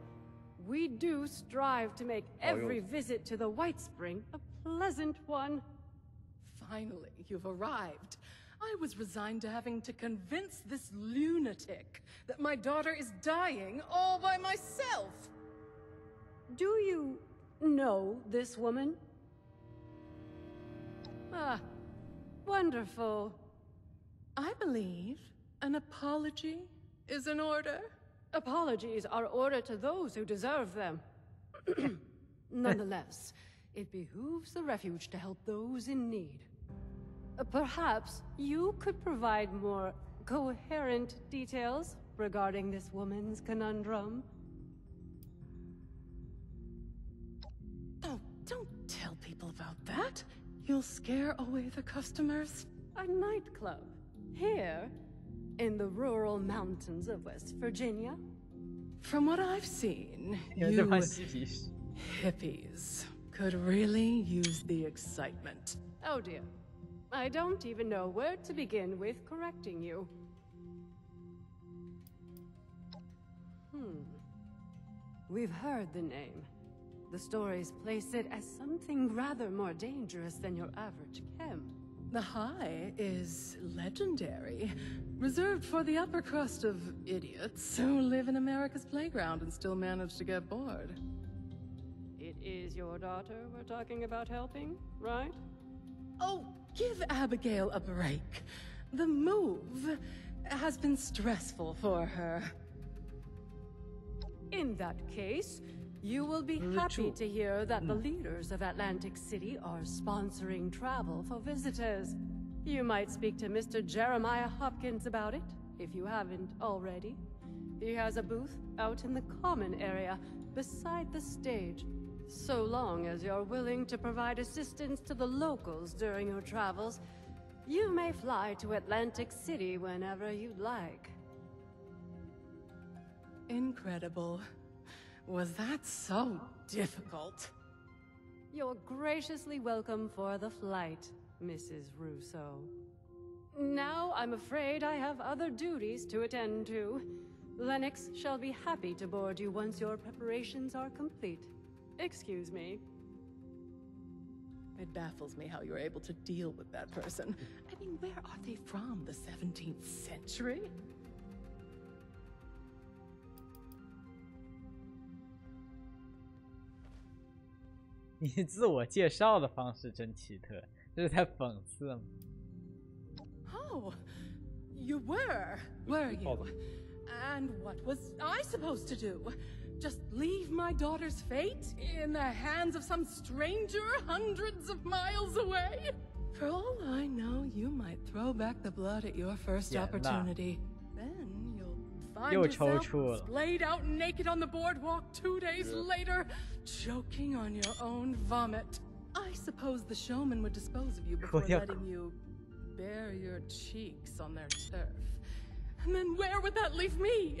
We do strive to make every visit to the White Spring a pleasant one. Finally, you've arrived. I was resigned to having to convince this lunatic that my daughter is dying all by myself. Do you know this woman? Ah, wonderful. I believe an apology is in order. Apologies are ordered to those who deserve them. Nonetheless, it behooves the refuge to help those in need. Perhaps you could provide more coherent details regarding this woman's conundrum. Oh, don't tell people about that. You'll scare away the customers. A nightclub? Here? In the rural mountains of West Virginia? From what I've seen, you hippies could really use the excitement. Oh dear. I don't even know where to begin with correcting you. We've heard the name. The stories place it as something rather more dangerous than your average chem. The High is legendary, reserved for the upper crust of idiots who live in America's playground and still manage to get bored. It is your daughter we're talking about helping, right? Oh, give Abigail a break. The move has been stressful for her. In that case, you will be happy to hear that the leaders of Atlantic City are sponsoring travel for visitors. You might speak to Mr. Jeremiah Hopkins about it, if you haven't already. He has a booth out in the common area, beside the stage. So long as you're willing to provide assistance to the locals during your travels, you may fly to Atlantic City whenever you'd like. Incredible. Was that so difficult? You're graciously welcome for the flight, Mrs. Russo. Now I'm afraid I have other duties to attend to. Lennox shall be happy to board you once your preparations are complete. Excuse me. It baffles me how you're able to deal with that person. I mean, where are they from? The 17th century?你自我介绍的方式真奇特，这是在讽刺吗？ Oh, You were you? And what was I supposed to do? Just leave my daughter's fate in the hands of some stranger hundreds of miles away? For all I know, you might throw back the blood at your first opportunity. Then you'll find yourself splayed out naked on the boardwalk 2 days later, choking on your own vomit. I suppose the showman would dispose of you before letting you bare your cheeks on their turf. And then where would that leave me?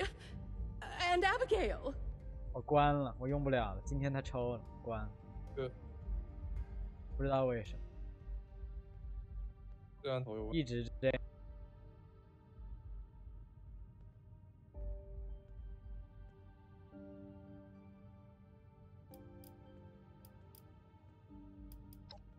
And Abigail? 我关了，我用不了了。今天他抽了，关了。不知道为什么。摄像头有问题。一直这样。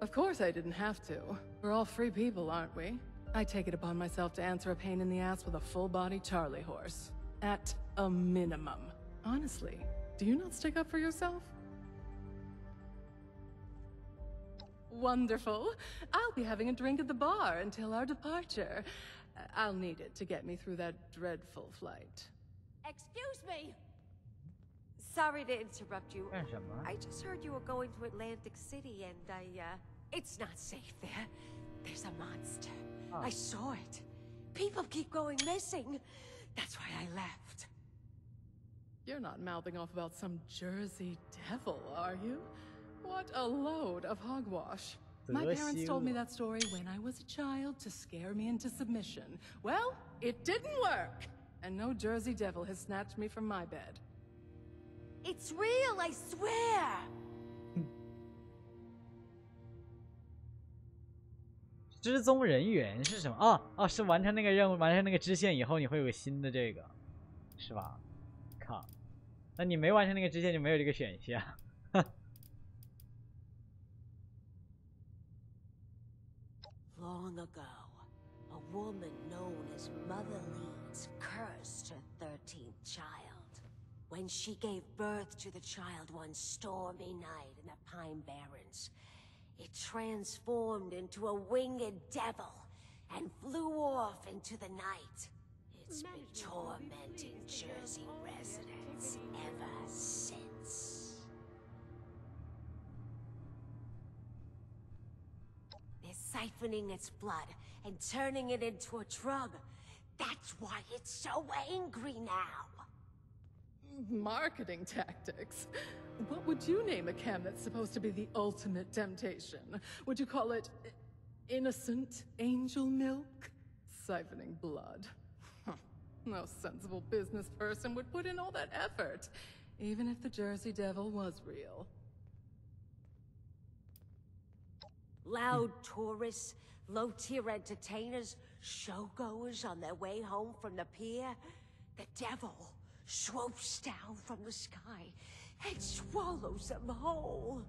Of course I didn't have to. We're all free people, aren't we? I take it upon myself to answer a pain in the ass with a full-body Charlie horse. At a minimum. Honestly, do you not stick up for yourself? Wonderful. I'll be having a drink at the bar until our departure. I'll need it to get me through that dreadful flight. Excuse me! Sorry to interrupt you. I just heard you were going to Atlantic City and it's not safe there. There's a monster. I saw it. People keep going missing. That's why I left. You're not mouthing off about some Jersey devil, are you? What a load of hogwash. My parents told me that story when I was a child to scare me into submission. Well, it didn't work. And no Jersey devil has snatched me from my bed. It's real, I swear! 失踪人员是什么？是完成那个任务，完成那个支线以后，你会有个新的这个，是吧？靠，那你没完成那个支线就没有这个选项。Long ago, a woman known as Mother Lee's cursed her 13th child. When she gave birth to the child one stormy night in the Pine Barrens, it transformed into a winged devil and flew off into the night. It's been tormenting Jersey residents ever since. They're siphoning its blood and turning it into a drug. That's why it's so angry now. Marketing tactics. What would you name a chem that's supposed to be the ultimate temptation? Would you call it innocent angel milk? Siphoning blood. No sensible business person would put in all that effort, even if the Jersey Devil was real. Loud tourists, low-tier entertainers, showgoers on their way home from the pier. The devil swoops down from the sky and swallows them whole.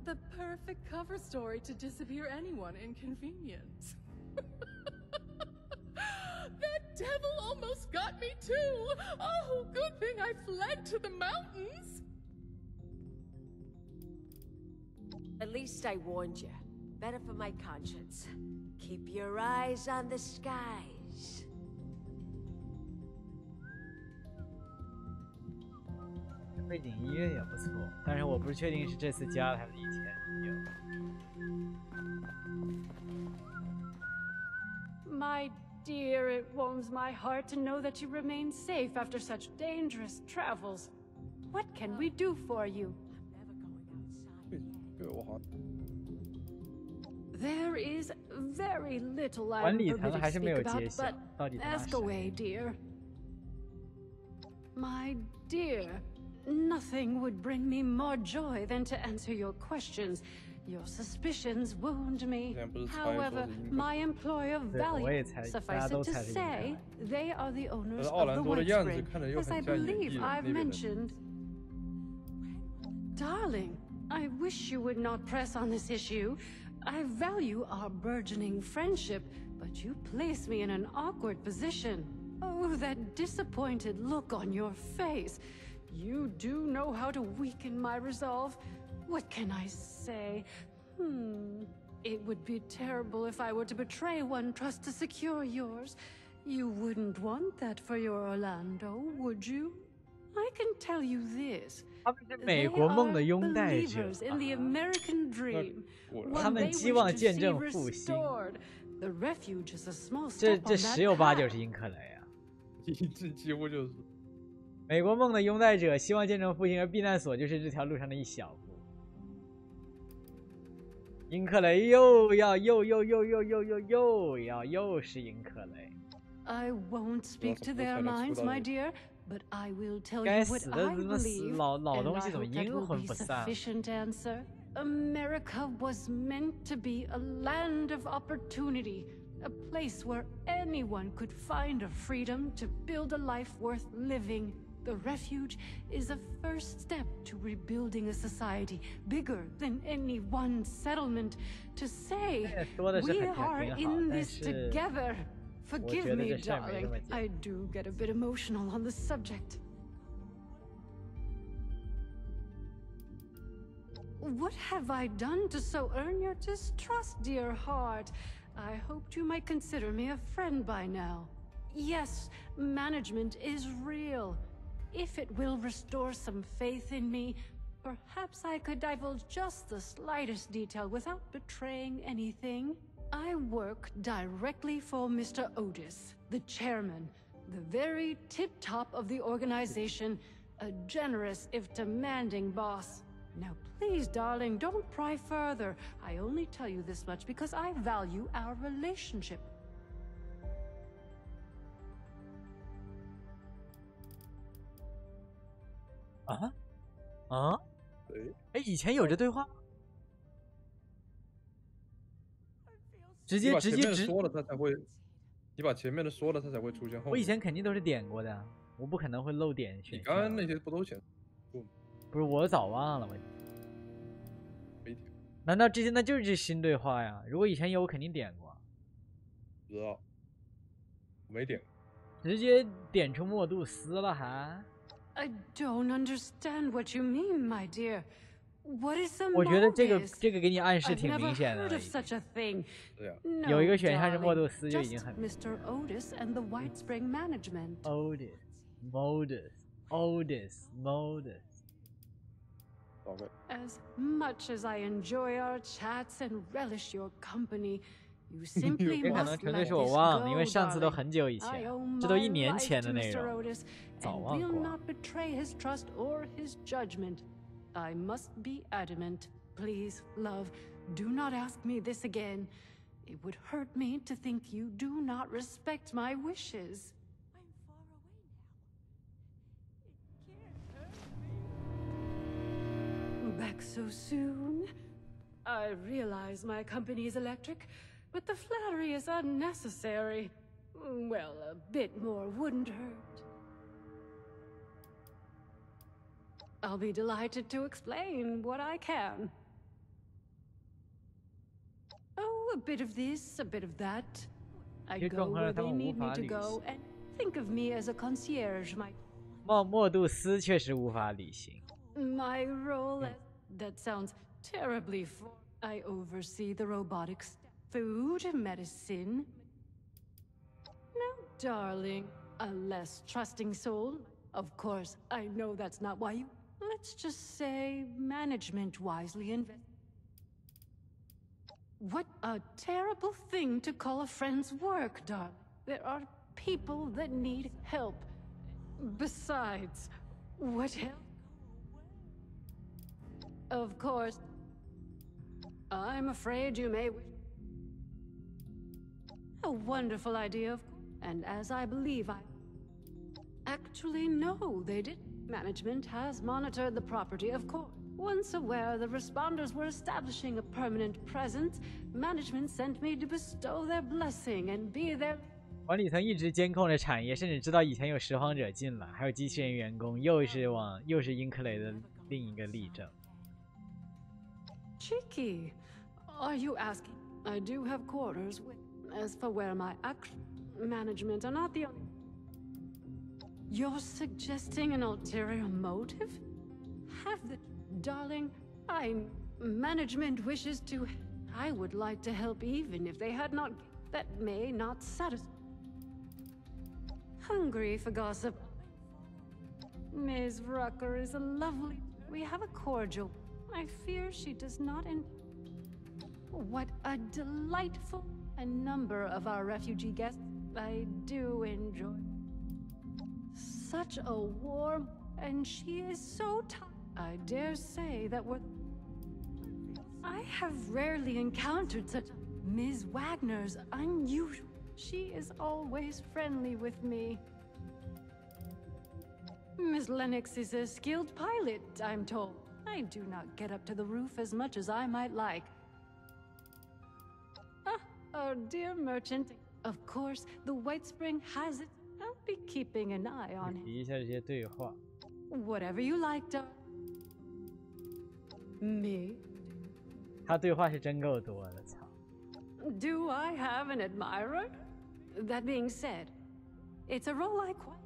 The perfect cover story to disappear anyone inconvenient. That devil almost got me too! Oh, good thing I fled to the mountains! At least I warned you. Better for my conscience. Keep your eyes on the skies. 背景音乐也不错，但是我不是确定是这次加的还是以前有。My dear, it warms my heart to know that you remain safe after such dangerous travels. What can we do for you? There is very little I'm permitted to speak about, but ask away, dear. My dear, nothing would bring me more joy than to answer your questions. Your suspicions wound me. However, my employer values. Suffice it to say, they are the owners of the Woodsbridge, as I believe I've mentioned. Darling, I wish you would not press on this issue. I value our burgeoning friendship, but you place me in an awkward position. Oh, that disappointed look on your face. You do know how to weaken my resolve. What can I say? It would be terrible if I were to betray one trust to secure yours. You wouldn't want that for your Orlando, would you? I can tell you this. 他们是美国梦的拥戴者， in the American dream. 他们希望见证复兴。这十有八九是英克雷啊，几乎就是美国梦的拥戴者，希望见证复兴，而避难所就是这条路上的一小步。英克雷又是英克雷。I won't speak to their minds, my dear, but I will tell you 该 what 死的 I 怎么死 believe, 老 and 东 I 西怎么 hope that 阴 will 魂 be 不散？ sufficient answer. America was meant to be a land of opportunity, a place where anyone could find a freedom to build a life worth living. The refuge is a first step to rebuilding a society bigger than any one settlement. To say we are in this together. Forgive me, darling. I do get a bit emotional on the subject. What have I done to so earn your distrust, dear heart? I hoped you might consider me a friend by now. Yes, management is real. If it will restore some faith in me, perhaps I could divulge just the slightest detail without betraying anything. I work directly for Mr. Otis, the chairman, the very tip-top of the organization, a generous if demanding boss. Now please, darling, don't pry further. I only tell you this much because I value our relationship. 哎，以前有这对话？直接说了他才会，你把前面的说了他才会出现后面。我以前肯定都是点过的，我不可能会漏点选项。你刚刚那些不都选？不是，我早忘了，我。没点。难道这些那就是新对话呀？如果以前有，我肯定点过。不知道，没点。直接点出莫杜斯了还？ I don't understand what you mean, my dear. What is the 我觉得这个给你暗示挺明显的了。对呀，有一个选项是莫杜斯就已经很。Mr. Otis and the White Spring Management. Otis. As much as I enjoy our chats and relish your company, you simply 也可能 must 纯粹 let 是我 this 忘了， go, 因为上次都 darling. 很久以 I 前， owe 这都 my 1年 life 前的 to 内 Mr. 容， Otis, 早 and 忘 will 过。 not betray his trust or his judgment. I must be adamant. Please, love, do not ask me this again. It would hurt me to think you do not respect my wishes. Back so soon? I realize my company is electric, but the flattery is unnecessary. Well, a bit more wouldn't hurt. I'll be delighted to explain what I can. Oh, a bit of this, a bit of that. I go where they need me to go, and think of me as a concierge.莫杜斯确实无法履行。 My role, that sounds terribly full. I oversee the robotics, food, medicine. Now, darling, a less trusting soul. Of course, I know that's not why you... Let's just say management wisely invest. What a terrible thing to call a friend's work, darling. There are people that need help. Besides, what help? Of course, I'm afraid you may wish... A wonderful idea, and as I believe I... Actually, no, they didn't. Management has monitored the property, of course. Once aware the responders were establishing a permanent presence, management sent me to bestow their blessing and be their... 管理层一直监控着产业，甚至知道以前有拾荒者进来，还有机器人员工，又是英克雷的另一个例证。 Cheeky. Are you asking? I do have quarters with... As for where my actual management are not the only... You're suggesting an ulterior motive? Have the... Darling, management wishes to... I would like to help even if they had not... That may not satisfy... Hungry for gossip. Ms. Rucker is a lovely... We have a cordial. I fear she does not What a delightful... A number of our refugee guests I do enjoy. Such a warm... And she is so tired. I dare say that we're... I have rarely encountered such... Ms. Wagner's unusual... She is always friendly with me. Miss Lennox is a skilled pilot, I'm told. I do not get up to the roof as much as I might like. Ah, our dear merchant. Of course, the White Spring has it. I'll be keeping an eye on it. Whatever you like, darling. Me? 他对话是真够多的，操。Do I have an admirer? That being said, it's a role I quite...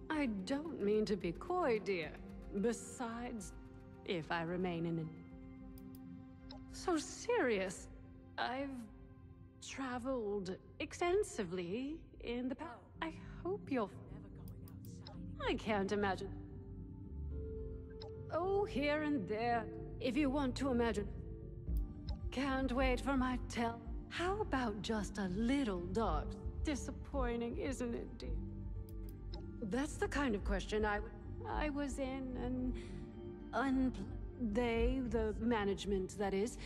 I don't mean to be coy, dear. Besides, if I remain in it... So serious. I've traveled extensively in the past. I hope you'll... I can't imagine. Oh, here and there, if you want to imagine. Can't wait for my tell. How about just a little dog? Disappointing, isn't it, dear? That's the kind of question I was in an they, the management, that is.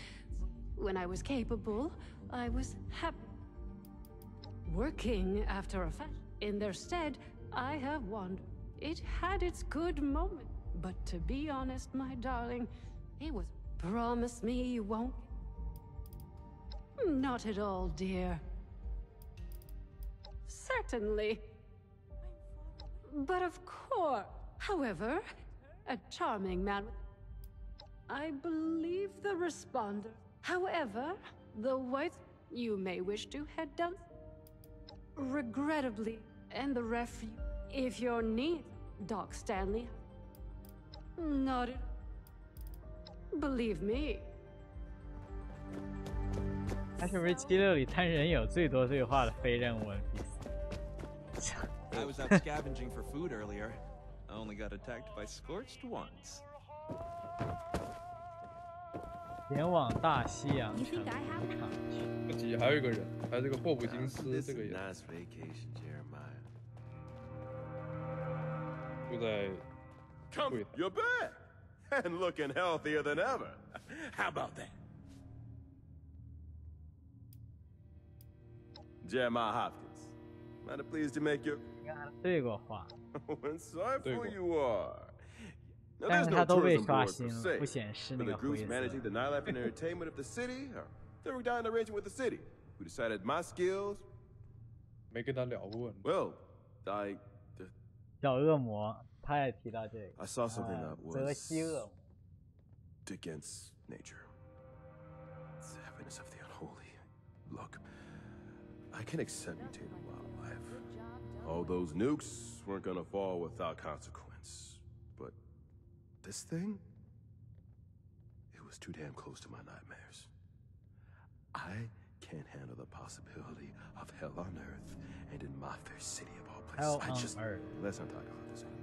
When I was capable, I was happy. Working after a fact. In their stead, I have wandered. It had its good moment. But to be honest, my darling, it was... Promise me you won't... Not at all, dear. Certainly. But of course. However, a charming man... I believe the responder. However, the white... You may wish to head down... Regrettably, and the refuge... If you're near, Doc Stanley... Not... Believe me. 他是不是76里单人有最多对话的非任务 NPC？ I was out scavenging for food earlier. I only got attacked by scorched once. 前往大西洋城赌场这集还有一个人，还有这个霍普金斯这个人， Nice vacation, Jeremiah. 就在 Come, you're back and looking healthier than ever. How about that? Jeremiah Hopkins, mighty pleased to make your... 对过话， Insightful you are. Now, 但 there's 是 no 他都被 tourism 刷 board 新 per 了， se, 不显示 but 那 the 个 groups 灰色。 managing the nightlife and entertainment of the city, they worked out an arrangement with the city, who decided my skills. 没跟他聊过。 Well, I... 小恶魔，他也提到这个。 I saw something that 泽西恶魔。 against nature. It's the evidence of the unholy. Look, I can accept mutated wildlife. All those nukes weren't gonna fall without consequence. But this thing? It was too damn close to my nightmares. I can't handle the possibility of hell on earth and in my fair city of all places. Let's not talk about this anymore.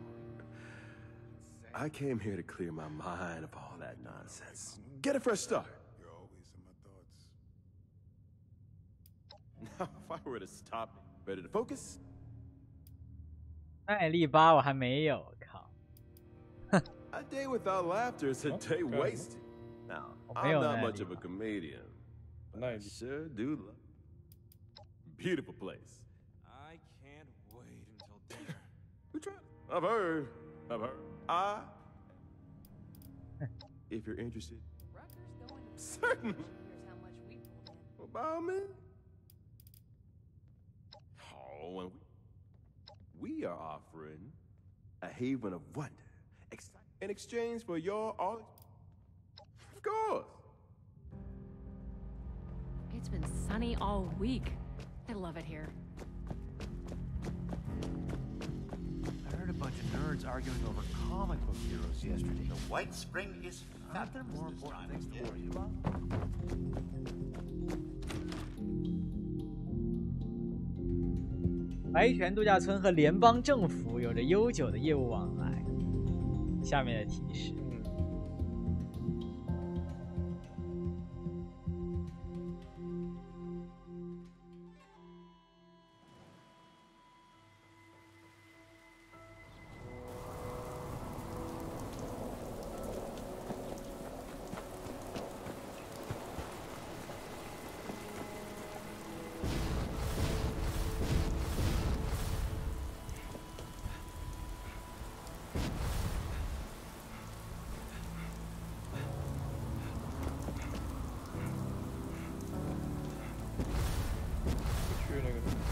I came here to clear my mind of all that nonsense. Get a fresh start. You're always in my thoughts. Now, if I were to stop, ready to focus? 耐力8我还没有，靠。 A day without laughter is a day wasted. Now, I'm not much of a comedian, but I sure do love it. Beautiful place. I can't wait until dinner. Who tried? I've heard. If you're interested. Certainly. About me? Oh, and we are offering a haven of wonder in exchange for your all. Of course. It's been sunny all week. I love it here. I heard a bunch of nerds arguing over comic book heroes yesterday. The White Spring is Aren't there more important things to worry about? 白泉度假村和联邦政府有着悠久的业务往来。下面的提示。去那个。